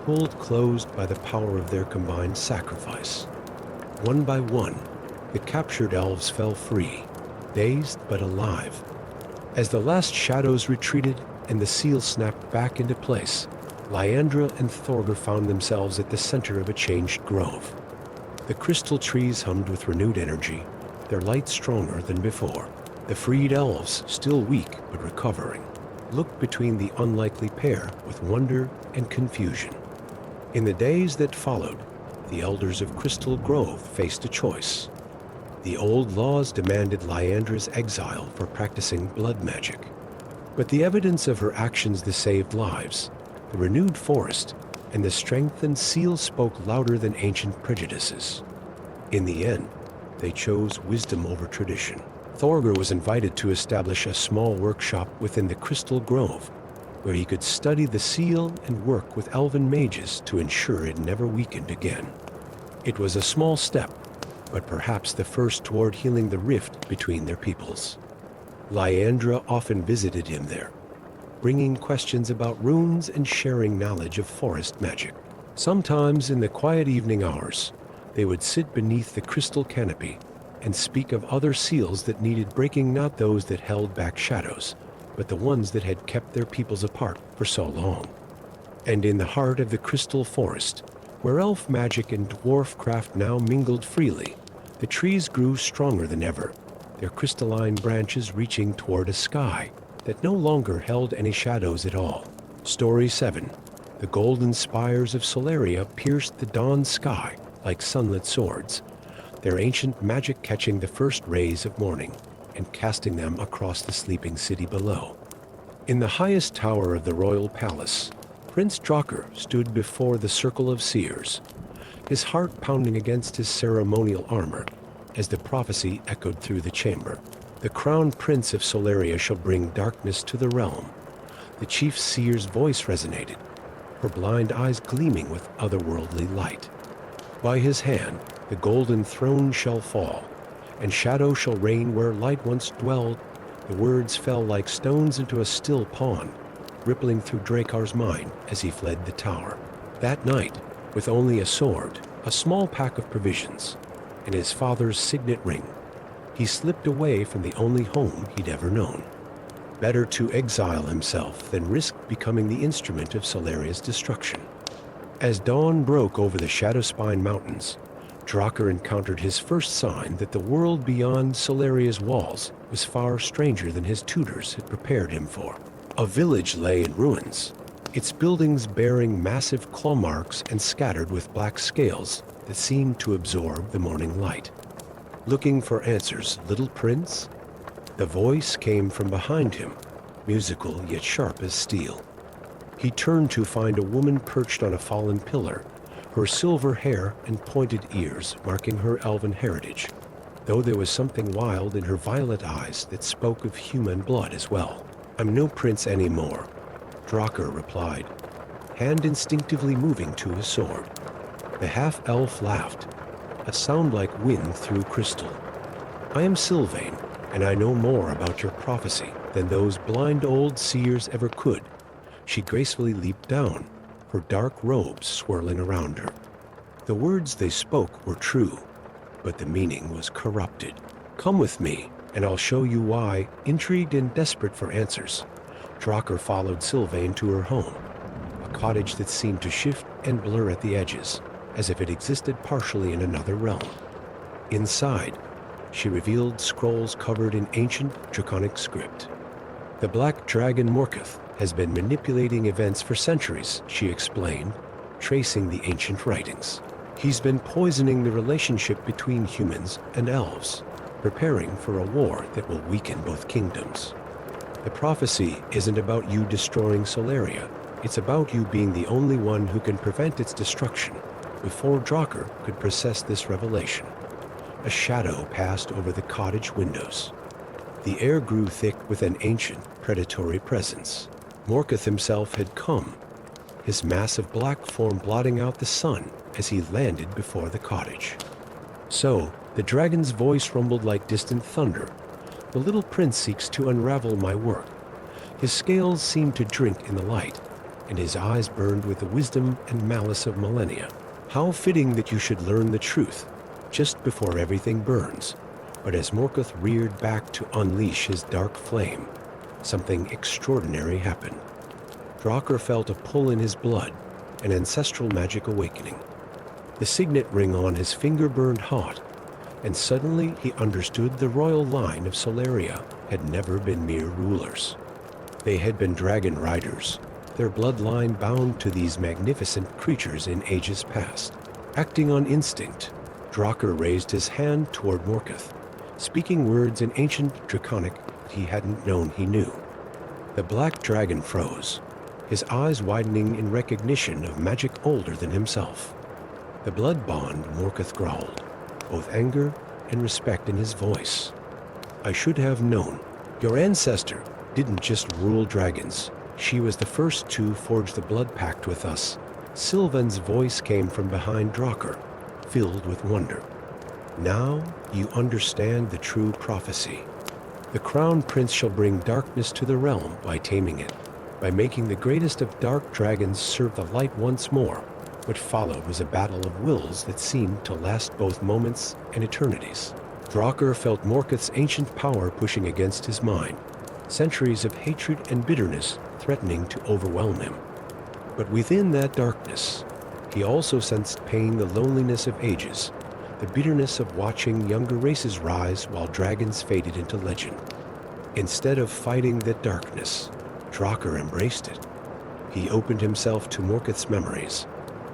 pulled closed by the power of their combined sacrifice. One by one, the captured elves fell free, dazed but alive. As the last shadows retreated and the seal snapped back into place, Lyanndra and Thorgr found themselves at the center of a changed grove. The crystal trees hummed with renewed energy, their light stronger than before. The freed elves, still weak but recovering, looked between the unlikely pair with wonder and confusion. In the days that followed, the elders of Crystal Grove faced a choice. The old laws demanded Lyandra's exile for practicing blood magic. But the evidence of her actions that saved lives, the renewed forest, and the strengthened seal spoke louder than ancient prejudices. In the end, they chose wisdom over tradition. Thorgr was invited to establish a small workshop within the Crystal Grove, where he could study the seal and work with elven mages to ensure it never weakened again. It was a small step, but perhaps the first toward healing the rift between their peoples. Lyanndra often visited him there, bringing questions about runes and sharing knowledge of forest magic. Sometimes in the quiet evening hours, they would sit beneath the crystal canopy and speak of other seals that needed breaking, not those that held back shadows, but the ones that had kept their peoples apart for so long. And in the heart of the crystal forest, where elf magic and dwarf craft now mingled freely, the trees grew stronger than ever, their crystalline branches reaching toward a sky that no longer held any shadows at all. Story 7. The golden spires of Solaria pierced the dawn sky like sunlit swords, their ancient magic catching the first rays of morning and casting them across the sleeping city below. In the highest tower of the royal palace, Prince Drakkar stood before the circle of seers, his heart pounding against his ceremonial armor as the prophecy echoed through the chamber. The crowned prince of Solaria shall bring darkness to the realm. The chief seer's voice resonated, her blind eyes gleaming with otherworldly light. By his hand, the golden throne shall fall, and shadow shall reign where light once dwelled. The words fell like stones into a still pond, rippling through Drakkar's mind as he fled the tower. That night, with only a sword, a small pack of provisions, and his father's signet ring, he slipped away from the only home he'd ever known. Better to exile himself than risk becoming the instrument of Solaria's destruction. As dawn broke over the Shadowspine Mountains, Drakkar encountered his first sign that the world beyond Solaria's walls was far stranger than his tutors had prepared him for. A village lay in ruins, its buildings bearing massive claw marks and scattered with black scales that seemed to absorb the morning light. Looking for answers, little prince? The voice came from behind him, musical yet sharp as steel. He turned to find a woman perched on a fallen pillar, her silver hair and pointed ears marking her elven heritage, though there was something wild in her violet eyes that spoke of human blood as well. "I'm no prince anymore," Drakkar replied, hand instinctively moving to his sword. The half-elf laughed, a sound like wind through crystal. "I am Sylvain, and I know more about your prophecy than those blind old seers ever could." She gracefully leaped down, her dark robes swirling around her. The words they spoke were true, but the meaning was corrupted. "Come with me, and I'll show you why." Intrigued and desperate for answers, Drakkar followed Sylvain to her home, a cottage that seemed to shift and blur at the edges, as if it existed partially in another realm. Inside, she revealed scrolls covered in ancient draconic script. "The black dragon Morketh has been manipulating events for centuries," she explained, tracing the ancient writings. "He's been poisoning the relationship between humans and elves, preparing for a war that will weaken both kingdoms. The prophecy isn't about you destroying Solaria, it's about you being the only one who can prevent its destruction." Before Drakkar could process this revelation, a shadow passed over the cottage windows. The air grew thick with an ancient, predatory presence. Morketh himself had come, his massive black form blotting out the sun as he landed before the cottage. "So, the dragon's voice rumbled like distant thunder. The little prince seeks to unravel my work." His scales seemed to drink in the light, and his eyes burned with the wisdom and malice of millennia. "How fitting that you should learn the truth, just before everything burns." But as Morketh reared back to unleash his dark flame, something extraordinary happened. Drakkar felt a pull in his blood, an ancestral magic awakening. The signet ring on his finger burned hot, and suddenly he understood the royal line of Solaria had never been mere rulers. They had been dragon riders, their bloodline bound to these magnificent creatures in ages past. Acting on instinct, Drakkar raised his hand toward Morketh, speaking words in ancient draconic he hadn't known he knew. The black dragon froze, his eyes widening in recognition of magic older than himself. "The blood bond," Morketh growled, both anger and respect in his voice. "I should have known. Your ancestor didn't just rule dragons. She was the first to forge the blood pact with us." Sylvain's voice came from behind Drakkar, filled with wonder. "Now you understand the true prophecy. The crowned prince shall bring darkness to the realm by taming it, by making the greatest of dark dragons serve the light once more." What followed was a battle of wills that seemed to last both moments and eternities. Drakkar felt Morketh's ancient power pushing against his mind, centuries of hatred and bitterness threatening to overwhelm him. But within that darkness, he also sensed pain, the loneliness of ages, the bitterness of watching younger races rise while dragons faded into legend. Instead of fighting that darkness, Drakkar embraced it. He opened himself to Morketh's memories,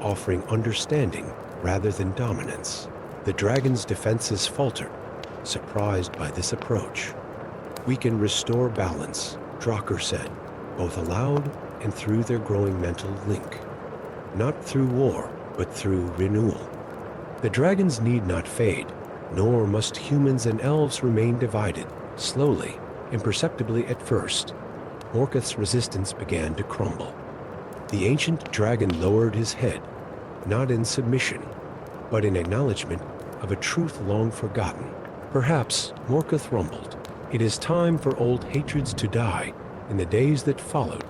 offering understanding rather than dominance. The dragon's defenses faltered, surprised by this approach. "We can restore balance," Drakkar said, both aloud and through their growing mental link. Not through war, but through renewal. The dragons need not fade, nor must humans and elves remain divided. Slowly, imperceptibly at first, Morgoth's resistance began to crumble. The ancient dragon lowered his head, not in submission, but in acknowledgement of a truth long forgotten. Perhaps, Morgoth rumbled, it is time for old hatreds to die. In the days that followed,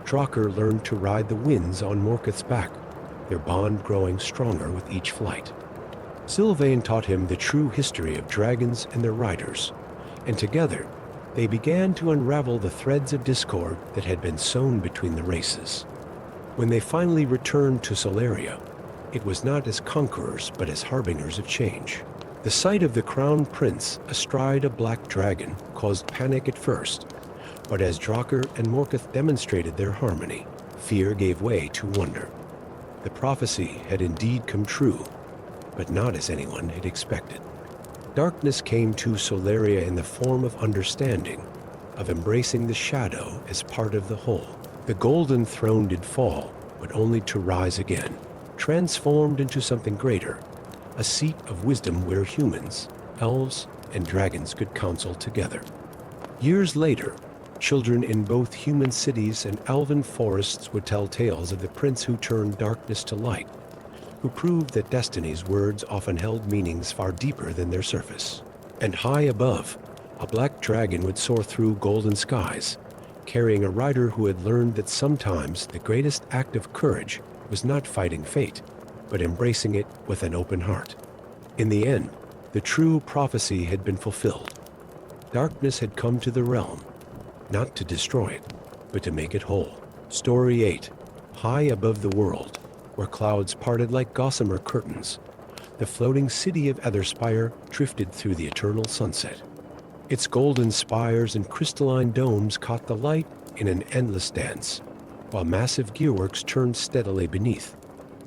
Drakkar learned to ride the winds on Morgoth's back, their bond growing stronger with each flight. Sylvain taught him the true history of dragons and their riders, and together they began to unravel the threads of discord that had been sewn between the races. When they finally returned to Solaria, it was not as conquerors but as harbingers of change. The sight of the crown prince astride a black dragon caused panic at first, but as Drakkar and Morgoth demonstrated their harmony, fear gave way to wonder. The prophecy had indeed come true, but not as anyone had expected. Darkness came to Solaria in the form of understanding, of embracing the shadow as part of the whole. The golden throne did fall, but only to rise again, transformed into something greater, a seat of wisdom where humans, elves, and dragons could counsel together. Years later, children in both human cities and elven forests would tell tales of the prince who turned darkness to light, who proved that destiny's words often held meanings far deeper than their surface. And high above, a black dragon would soar through golden skies, carrying a rider who had learned that sometimes the greatest act of courage was not fighting fate, but embracing it with an open heart. In the end, the true prophecy had been fulfilled. Darkness had come to the realm, not to destroy it, but to make it whole. Story 8. High above the world, where clouds parted like gossamer curtains, the floating city of Spire drifted through the eternal sunset. Its golden spires and crystalline domes caught the light in an endless dance, while massive gearworks turned steadily beneath,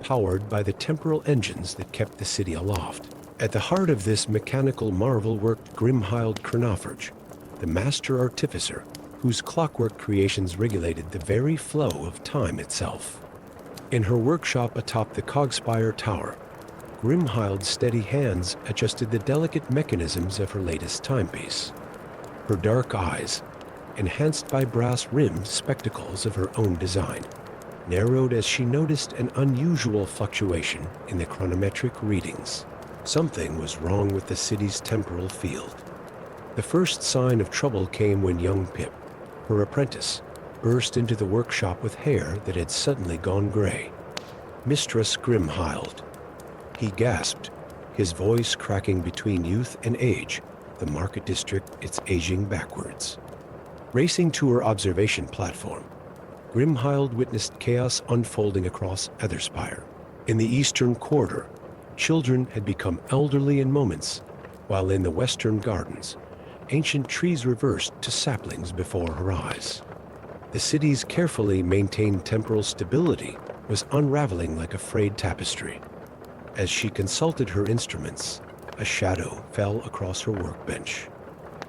powered by the temporal engines that kept the city aloft. At the heart of this mechanical marvel worked Grimhild Chronoforge, the master artificer, whose clockwork creations regulated the very flow of time itself. In her workshop atop the Cogspire Tower, Grimhild's steady hands adjusted the delicate mechanisms of her latest timepiece. Her dark eyes, enhanced by brass-rimmed spectacles of her own design, narrowed as she noticed an unusual fluctuation in the chronometric readings. Something was wrong with the city's temporal field. The first sign of trouble came when young Pip, her apprentice, burst into the workshop with hair that had suddenly gone gray. Mistress Grimhild. He gasped, his voice cracking between youth and age, the market district its aging backwards. Racing to her observation platform, Grimhild witnessed chaos unfolding across Spire. In the eastern quarter, children had become elderly in moments, while in the western gardens, ancient trees reversed to saplings before her eyes. The city's carefully maintained temporal stability was unraveling like a frayed tapestry. As she consulted her instruments, a shadow fell across her workbench.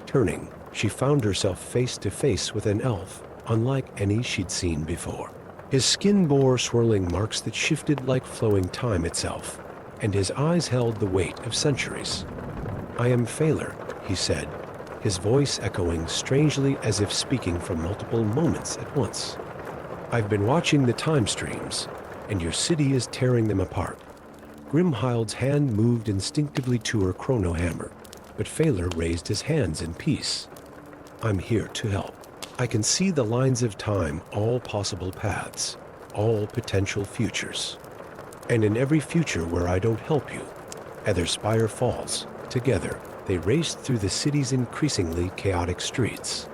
Turning, she found herself face to face with an elf unlike any she'd seen before. His skin bore swirling marks that shifted like flowing time itself, and his eyes held the weight of centuries. "I am Phalar," he said, his voice echoing strangely as if speaking from multiple moments at once. "I've been watching the time streams, and your city is tearing them apart." Grimhild's hand moved instinctively to her chronohammer, but Phalar raised his hands in peace. "I'm here to help. I can see the lines of time, all possible paths, all potential futures. And in every future where I don't help you, Spire falls. Together, they raced through the city's increasingly chaotic streets.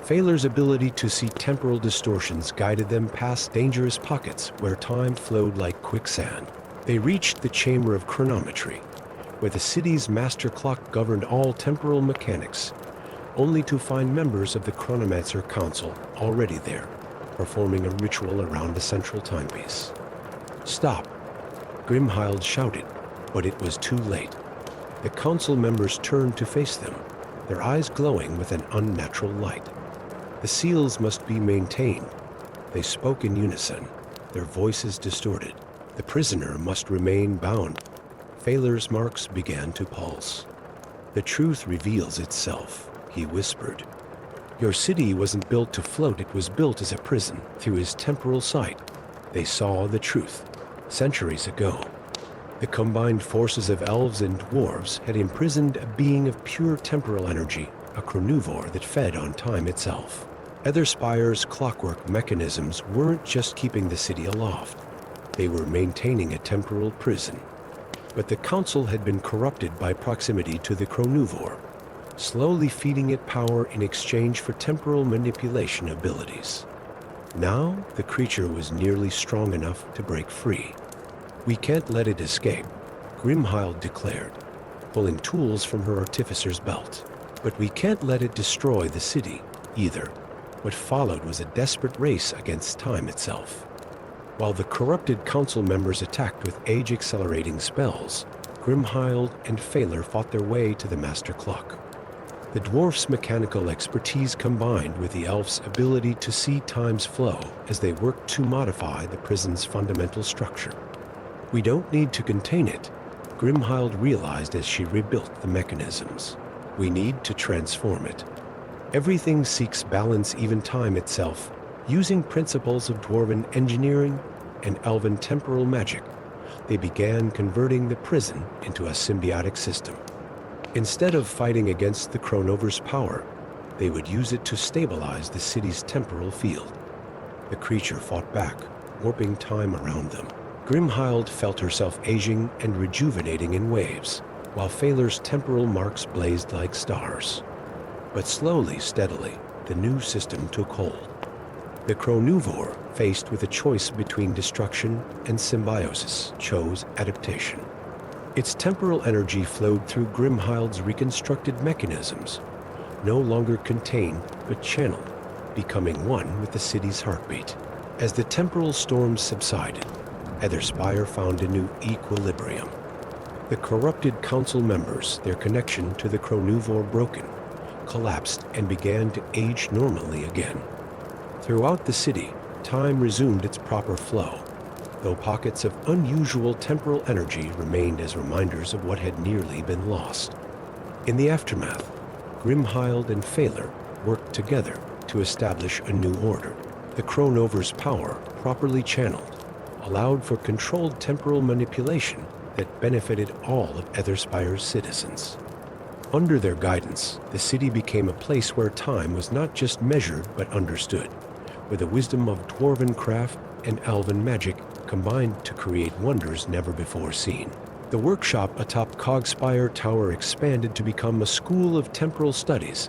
Phalar's ability to see temporal distortions guided them past dangerous pockets where time flowed like quicksand. They reached the Chamber of Chronometry, where the city's master clock governed all temporal mechanics, only to find members of the Chronomancer Council already there, performing a ritual around the central timepiece. "Stop!" Grimhild shouted, but it was too late. The council members turned to face them, their eyes glowing with an unnatural light. The seals must be maintained. They spoke in unison, their voices distorted. The prisoner must remain bound. Phalar's marks began to pulse. The truth reveals itself, he whispered. Your city wasn't built to float, it was built as a prison. Through his temporal sight, they saw the truth. Centuries ago, the combined forces of elves and dwarves had imprisoned a being of pure temporal energy, a chronivore that fed on time itself. Spire's clockwork mechanisms weren't just keeping the city aloft. They were maintaining a temporal prison. But the council had been corrupted by proximity to the chronivore, slowly feeding it power in exchange for temporal manipulation abilities. Now, the creature was nearly strong enough to break free. We can't let it escape, Grimhild declared, pulling tools from her artificer's belt. But we can't let it destroy the city, either. What followed was a desperate race against time itself. While the corrupted council members attacked with age-accelerating spells, Grimhild and Phalar fought their way to the master clock. The dwarf's mechanical expertise combined with the elf's ability to see time's flow as they worked to modify the prison's fundamental structure. We don't need to contain it, Grimhild realized as she rebuilt the mechanisms. We need to transform it. Everything seeks balance, even time itself. Using principles of dwarven engineering and elven temporal magic, they began converting the prison into a symbiotic system. Instead of fighting against the chronover's power, they would use it to stabilize the city's temporal field. The creature fought back, warping time around them. Grimhild felt herself aging and rejuvenating in waves, while Phalar's temporal marks blazed like stars. But slowly, steadily, the new system took hold. The chronivore, faced with a choice between destruction and symbiosis, chose adaptation. Its temporal energy flowed through Grimhild's reconstructed mechanisms, no longer contained but channeled, becoming one with the city's heartbeat. As the temporal storms subsided, Spire found a new equilibrium. The corrupted council members, their connection to the chronivore broken, collapsed and began to age normally again. Throughout the city, time resumed its proper flow, though pockets of unusual temporal energy remained as reminders of what had nearly been lost. In the aftermath, Grimhild and Phalar worked together to establish a new order. The chronover's power, properly channeled, allowed for controlled temporal manipulation that benefited all of Spire's citizens. Under their guidance, the city became a place where time was not just measured but understood, where the wisdom of dwarven craft and elven magic combined to create wonders never before seen. The workshop atop Cogspire Tower expanded to become a school of temporal studies,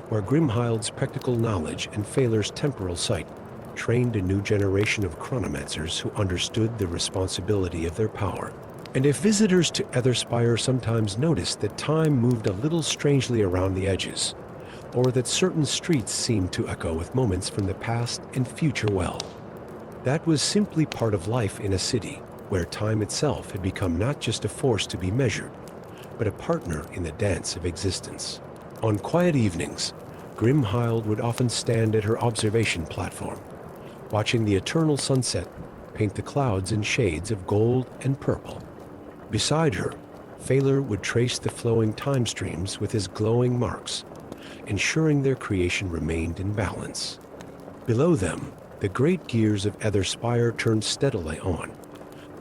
where Grimhild's practical knowledge and Phalar's temporal sight trained a new generation of chronomancers who understood the responsibility of their power. And if visitors to Spire sometimes noticed that time moved a little strangely around the edges, or that certain streets seemed to echo with moments from the past and future well, that was simply part of life in a city where time itself had become not just a force to be measured, but a partner in the dance of existence. On quiet evenings, Grimhild would often stand at her observation platform, watching the eternal sunset paint the clouds in shades of gold and purple. Beside her, Phalar would trace the flowing time streams with his glowing marks, ensuring their creation remained in balance. Below them, the great gears of Spire turned steadily on,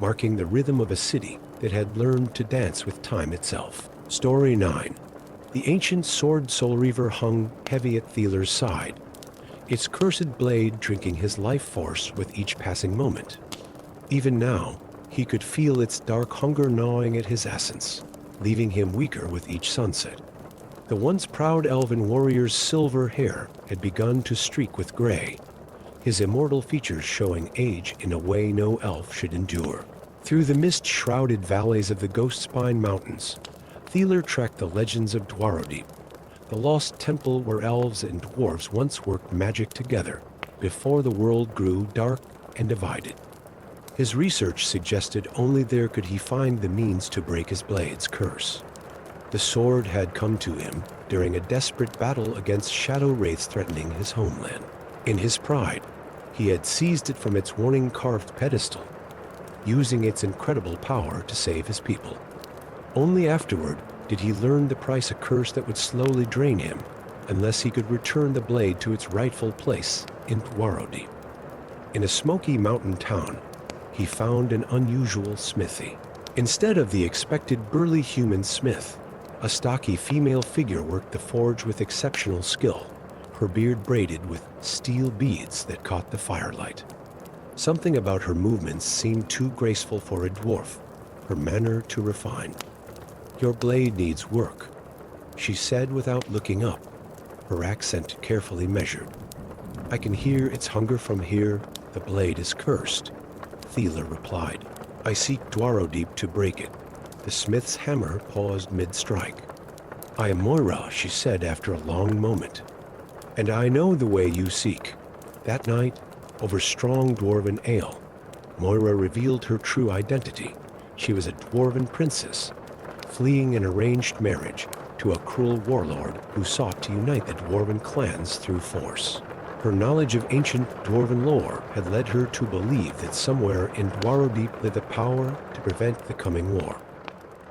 marking the rhythm of a city that had learned to dance with time itself. Story 9. The ancient sword Soul Reaver hung heavy at Phalar's side, its cursed blade drinking his life force with each passing moment. Even now, he could feel its dark hunger gnawing at his essence, leaving him weaker with each sunset. The once proud elven warrior's silver hair had begun to streak with gray, his immortal features showing age in a way no elf should endure. Through the mist-shrouded valleys of the Ghost Spine Mountains, Phalar trekked the legends of Dwarodeep, the lost temple where elves and dwarves once worked magic together before the world grew dark and divided. His research suggested only there could he find the means to break his blade's curse. The sword had come to him during a desperate battle against shadow wraiths threatening his homeland. In his pride, he had seized it from its warning-carved pedestal, using its incredible power to save his people. Only afterward did he learn the price, a curse that would slowly drain him unless he could return the blade to its rightful place in Dwarowdeep. In a smoky mountain town, he found an unusual smithy. Instead of the expected burly human smith, a stocky female figure worked the forge with exceptional skill, her beard braided with steel beads that caught the firelight. Something about her movements seemed too graceful for a dwarf, her manner too refined. "Your blade needs work," she said without looking up, her accent carefully measured. "I can hear its hunger from here. The blade is cursed," Thieler replied. "I seek Dwarowdeep to break it." The smith's hammer paused mid-strike. "I am Moira," she said after a long moment, "and I know the way you seek." That night, over strong dwarven ale, Moira revealed her true identity. She was a dwarven princess, fleeing an arranged marriage to a cruel warlord who sought to unite the dwarven clans through force. Her knowledge of ancient dwarven lore had led her to believe that somewhere in Dwarowdeep lay the power to prevent the coming war.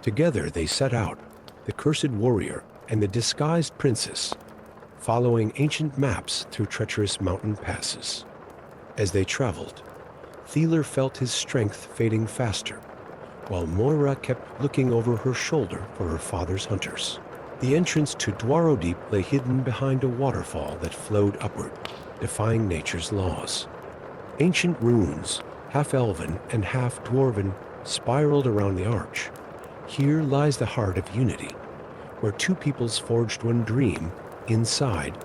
Together they set out, the cursed warrior and the disguised princess, following ancient maps through treacherous mountain passes. As they traveled, Thieler felt his strength fading faster, while Moira kept looking over her shoulder for her father's hunters. The entrance to Dwarowdeep lay hidden behind a waterfall that flowed upward, defying nature's laws. Ancient runes, half-elven and half-dwarven, spiraled around the arch. Here lies the heart of unity, where two peoples forged one dream. Inside,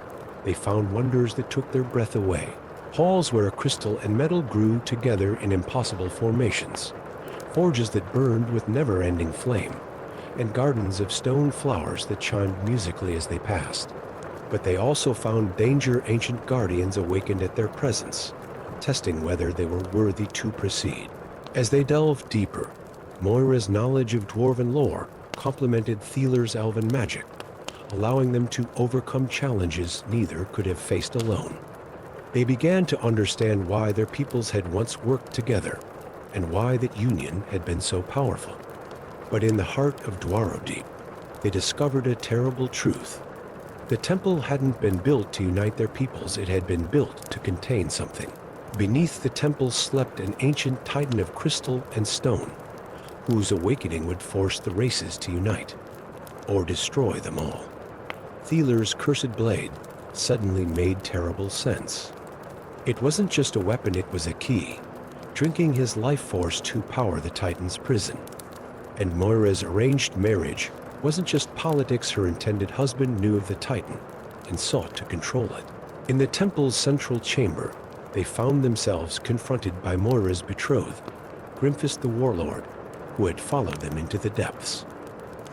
they found wonders that took their breath away. Halls where crystal and metal grew together in impossible formations, forges that burned with never-ending flame, and gardens of stone flowers that chimed musically as they passed. But they also found danger. Ancient guardians awakened at their presence, testing whether they were worthy to proceed. As they delved deeper, Moira's knowledge of dwarven lore complemented Thieler's elven magic, allowing them to overcome challenges neither could have faced alone. They began to understand why their peoples had once worked together, and why that union had been so powerful. But in the heart of Dwarowdeep, they discovered a terrible truth. The temple hadn't been built to unite their peoples, it had been built to contain something. Beneath the temple slept an ancient titan of crystal and stone, whose awakening would force the races to unite, or destroy them all. Thieler's cursed blade suddenly made terrible sense. It wasn't just a weapon, it was a key, drinking his life force to power the Titan's prison. And Moira's arranged marriage wasn't just politics. Her intended husband knew of the Titan and sought to control it. In the temple's central chamber, they found themselves confronted by Moira's betrothed, Grimfist the warlord, who had followed them into the depths.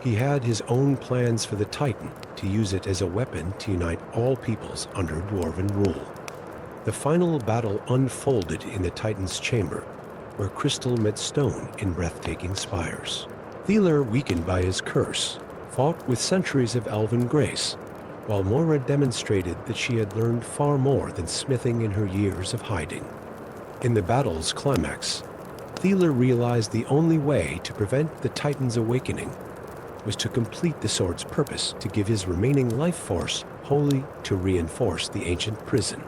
He had his own plans for the Titan, to use it as a weapon to unite all peoples under dwarven rule. The final battle unfolded in the Titan's chamber, where crystal met stone in breathtaking spires. Thieler, weakened by his curse, fought with centuries of elven grace, while Moira demonstrated that she had learned far more than smithing in her years of hiding. In the battle's climax, Thieler realized the only way to prevent the Titan's awakening was to complete the sword's purpose, to give his remaining life force wholly to reinforce the ancient prison.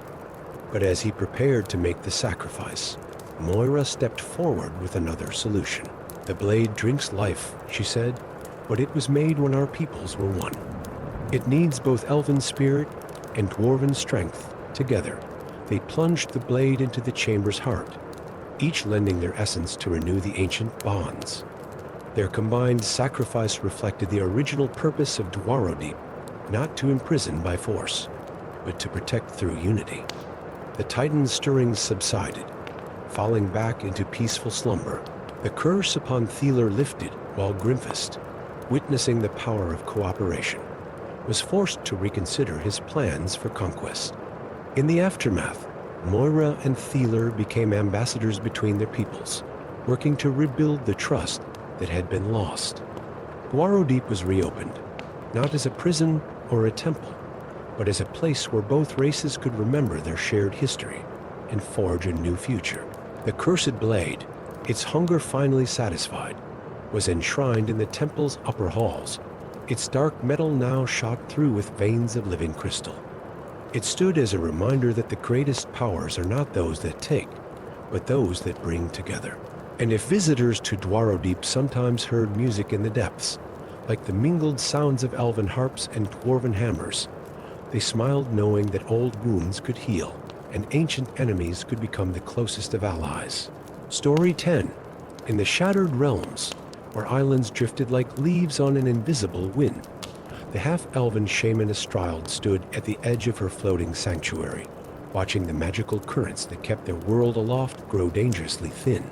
But as he prepared to make the sacrifice, Moira stepped forward with another solution. "The blade drinks life," she said, "but it was made when our peoples were one. It needs both elven spirit and dwarven strength together." They plunged the blade into the chamber's heart, each lending their essence to renew the ancient bonds. Their combined sacrifice reflected the original purpose of Dwarowdeep, not to imprison by force, but to protect through unity. The Titan's stirrings subsided, falling back into peaceful slumber. The curse upon Thieler lifted, while Grimfist, witnessing the power of cooperation, was forced to reconsider his plans for conquest. In the aftermath, Moira and Thieler became ambassadors between their peoples, working to rebuild the trust that had been lost. Dwarowdeep was reopened, not as a prison or a temple, but as a place where both races could remember their shared history and forge a new future. The cursed blade, its hunger finally satisfied, was enshrined in the temple's upper halls, its dark metal now shot through with veins of living crystal. It stood as a reminder that the greatest powers are not those that take, but those that bring together. And if visitors to Dwarodeep sometimes heard music in the depths, like the mingled sounds of elven harps and dwarven hammers, they smiled knowing that old wounds could heal and ancient enemies could become the closest of allies. Story 10. In the Shattered Realms, where islands drifted like leaves on an invisible wind, the half-elven shaman Estrald stood at the edge of her floating sanctuary, watching the magical currents that kept their world aloft grow dangerously thin.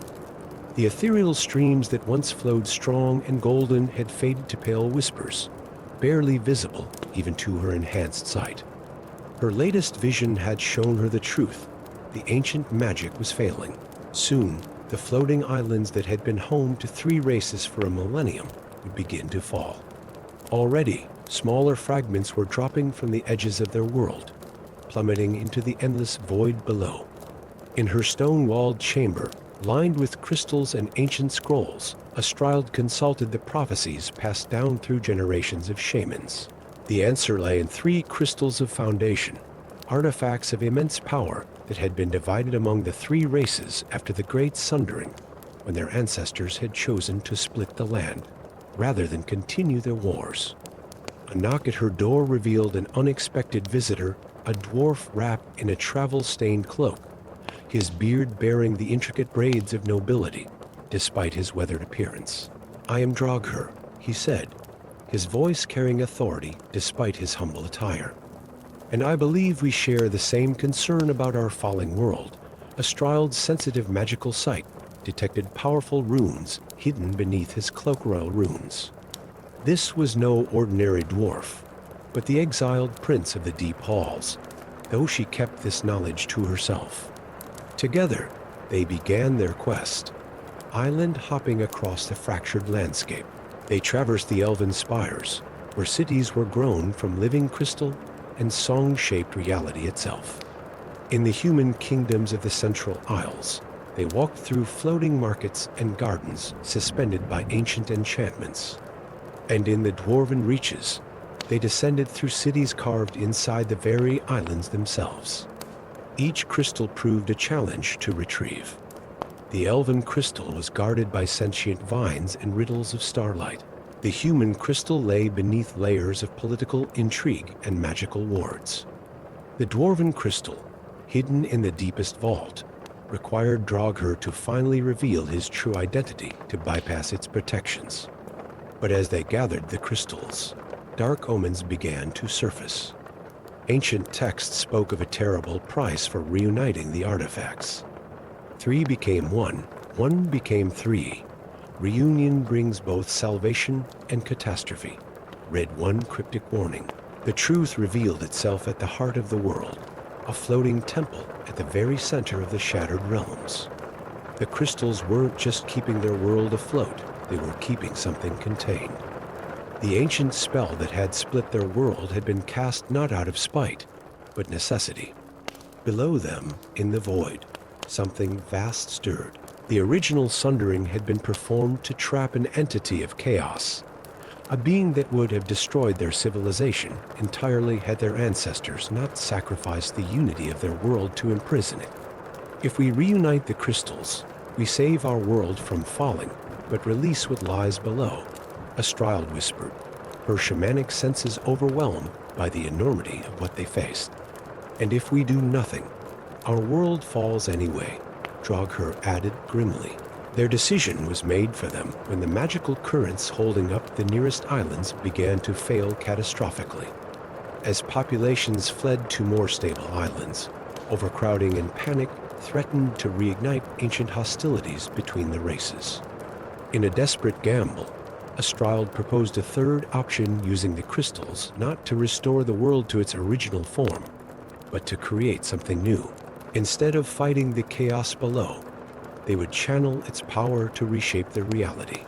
The ethereal streams that once flowed strong and golden had faded to pale whispers, barely visible even to her enhanced sight. Her latest vision had shown her the truth. The ancient magic was failing. Soon, the floating islands that had been home to 3 races for a millennium would begin to fall. Already, smaller fragments were dropping from the edges of their world, plummeting into the endless void below. In her stone-walled chamber, lined with crystals and ancient scrolls, Estrald consulted the prophecies passed down through generations of shamans. The answer lay in 3 crystals of foundation, artifacts of immense power that had been divided among the 3 races after the Great Sundering, when their ancestors had chosen to split the land, rather than continue their wars. A knock at her door revealed an unexpected visitor, a dwarf wrapped in a travel-stained cloak, his beard bearing the intricate braids of nobility, despite his weathered appearance. "I am Drogher," he said, his voice carrying authority despite his humble attire. "And I believe we share the same concern about our falling world." Estrald's sensitive magical sight detected powerful runes hidden beneath his cloak royal runes. This was no ordinary dwarf, but the exiled prince of the deep halls, though she kept this knowledge to herself. Together, they began their quest, island hopping across the fractured landscape. They traversed the elven spires, where cities were grown from living crystal and song-shaped reality itself. In the human kingdoms of the Central Isles, they walked through floating markets and gardens suspended by ancient enchantments. And in the dwarven reaches, they descended through cities carved inside the very islands themselves. Each crystal proved a challenge to retrieve. The elven crystal was guarded by sentient vines and riddles of starlight. The human crystal lay beneath layers of political intrigue and magical wards. The dwarven crystal, hidden in the deepest vault, required Drogher to finally reveal his true identity to bypass its protections. But as they gathered the crystals, dark omens began to surface. Ancient texts spoke of a terrible price for reuniting the artifacts. 3 became 1, 1 became 3. Reunion brings both salvation and catastrophe, read one cryptic warning. The truth revealed itself at the heart of the world, a floating temple at the very center of the Shattered Realms. The crystals weren't just keeping their world afloat, they were keeping something contained. The ancient spell that had split their world had been cast not out of spite, but necessity. Below them, in the void, something vast stirred. The original sundering had been performed to trap an entity of chaos, a being that would have destroyed their civilization entirely had their ancestors not sacrificed the unity of their world to imprison it. If we reunite the crystals, we save our world from falling, but release what lies below, Estrald whispered, her shamanic senses overwhelmed by the enormity of what they faced. And if we do nothing, our world falls anyway, Drogher added grimly. Their decision was made for them when the magical currents holding up the nearest islands began to fail catastrophically. As populations fled to more stable islands, overcrowding and panic threatened to reignite ancient hostilities between the races. In a desperate gamble, Estrald proposed a third option using the crystals not to restore the world to its original form, but to create something new. Instead of fighting the chaos below, they would channel its power to reshape their reality.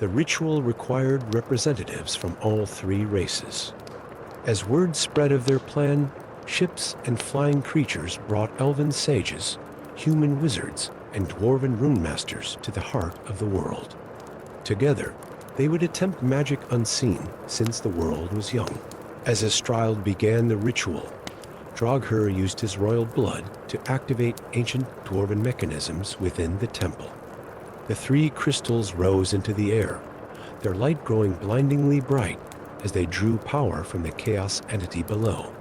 The ritual required representatives from all three races. As word spread of their plan, ships and flying creatures brought elven sages, human wizards, and dwarven rune masters to the heart of the world. Together, they would attempt magic unseen since the world was young. As Estrald began the ritual, Draugr used his royal blood to activate ancient dwarven mechanisms within the temple. The three crystals rose into the air, their light growing blindingly bright as they drew power from the chaos entity below.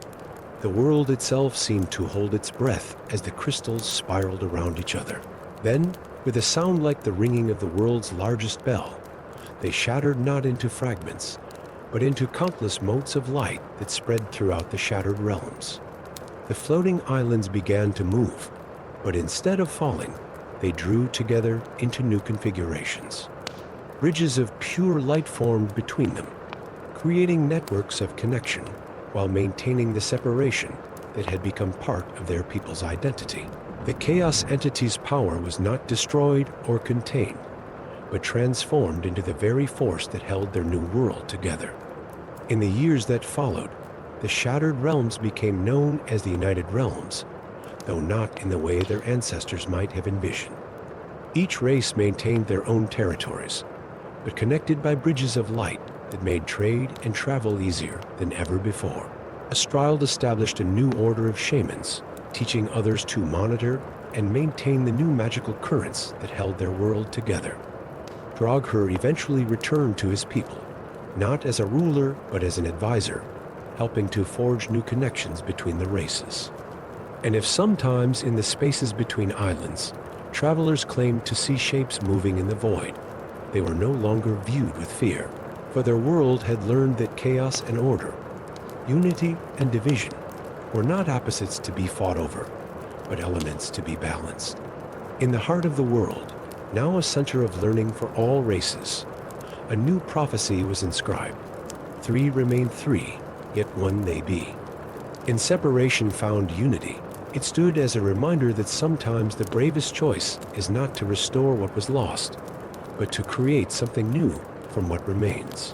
The world itself seemed to hold its breath as the crystals spiraled around each other. Then, with a sound like the ringing of the world's largest bell, they shattered not into fragments, but into countless motes of light that spread throughout the shattered realms. The floating islands began to move, but instead of falling, they drew together into new configurations. Bridges of pure light formed between them, creating networks of connection while maintaining the separation that had become part of their people's identity. The chaos entity's power was not destroyed or contained, but transformed into the very force that held their new world together. In the years that followed, the shattered realms became known as the United Realms, though not in the way their ancestors might have envisioned. Each race maintained their own territories, but connected by bridges of light that made trade and travel easier than ever before. Estrald established a new order of shamans, teaching others to monitor and maintain the new magical currents that held their world together. Draugr eventually returned to his people, not as a ruler but as an advisor, helping to forge new connections between the races. And if sometimes in the spaces between islands, travelers claimed to see shapes moving in the void, they were no longer viewed with fear, for their world had learned that chaos and order, unity and division, were not opposites to be fought over, but elements to be balanced. In the heart of the world, now a center of learning for all races, a new prophecy was inscribed. Three remain three, yet one they be. In separation found unity. It stood as a reminder that sometimes the bravest choice is not to restore what was lost, but to create something new from what remains.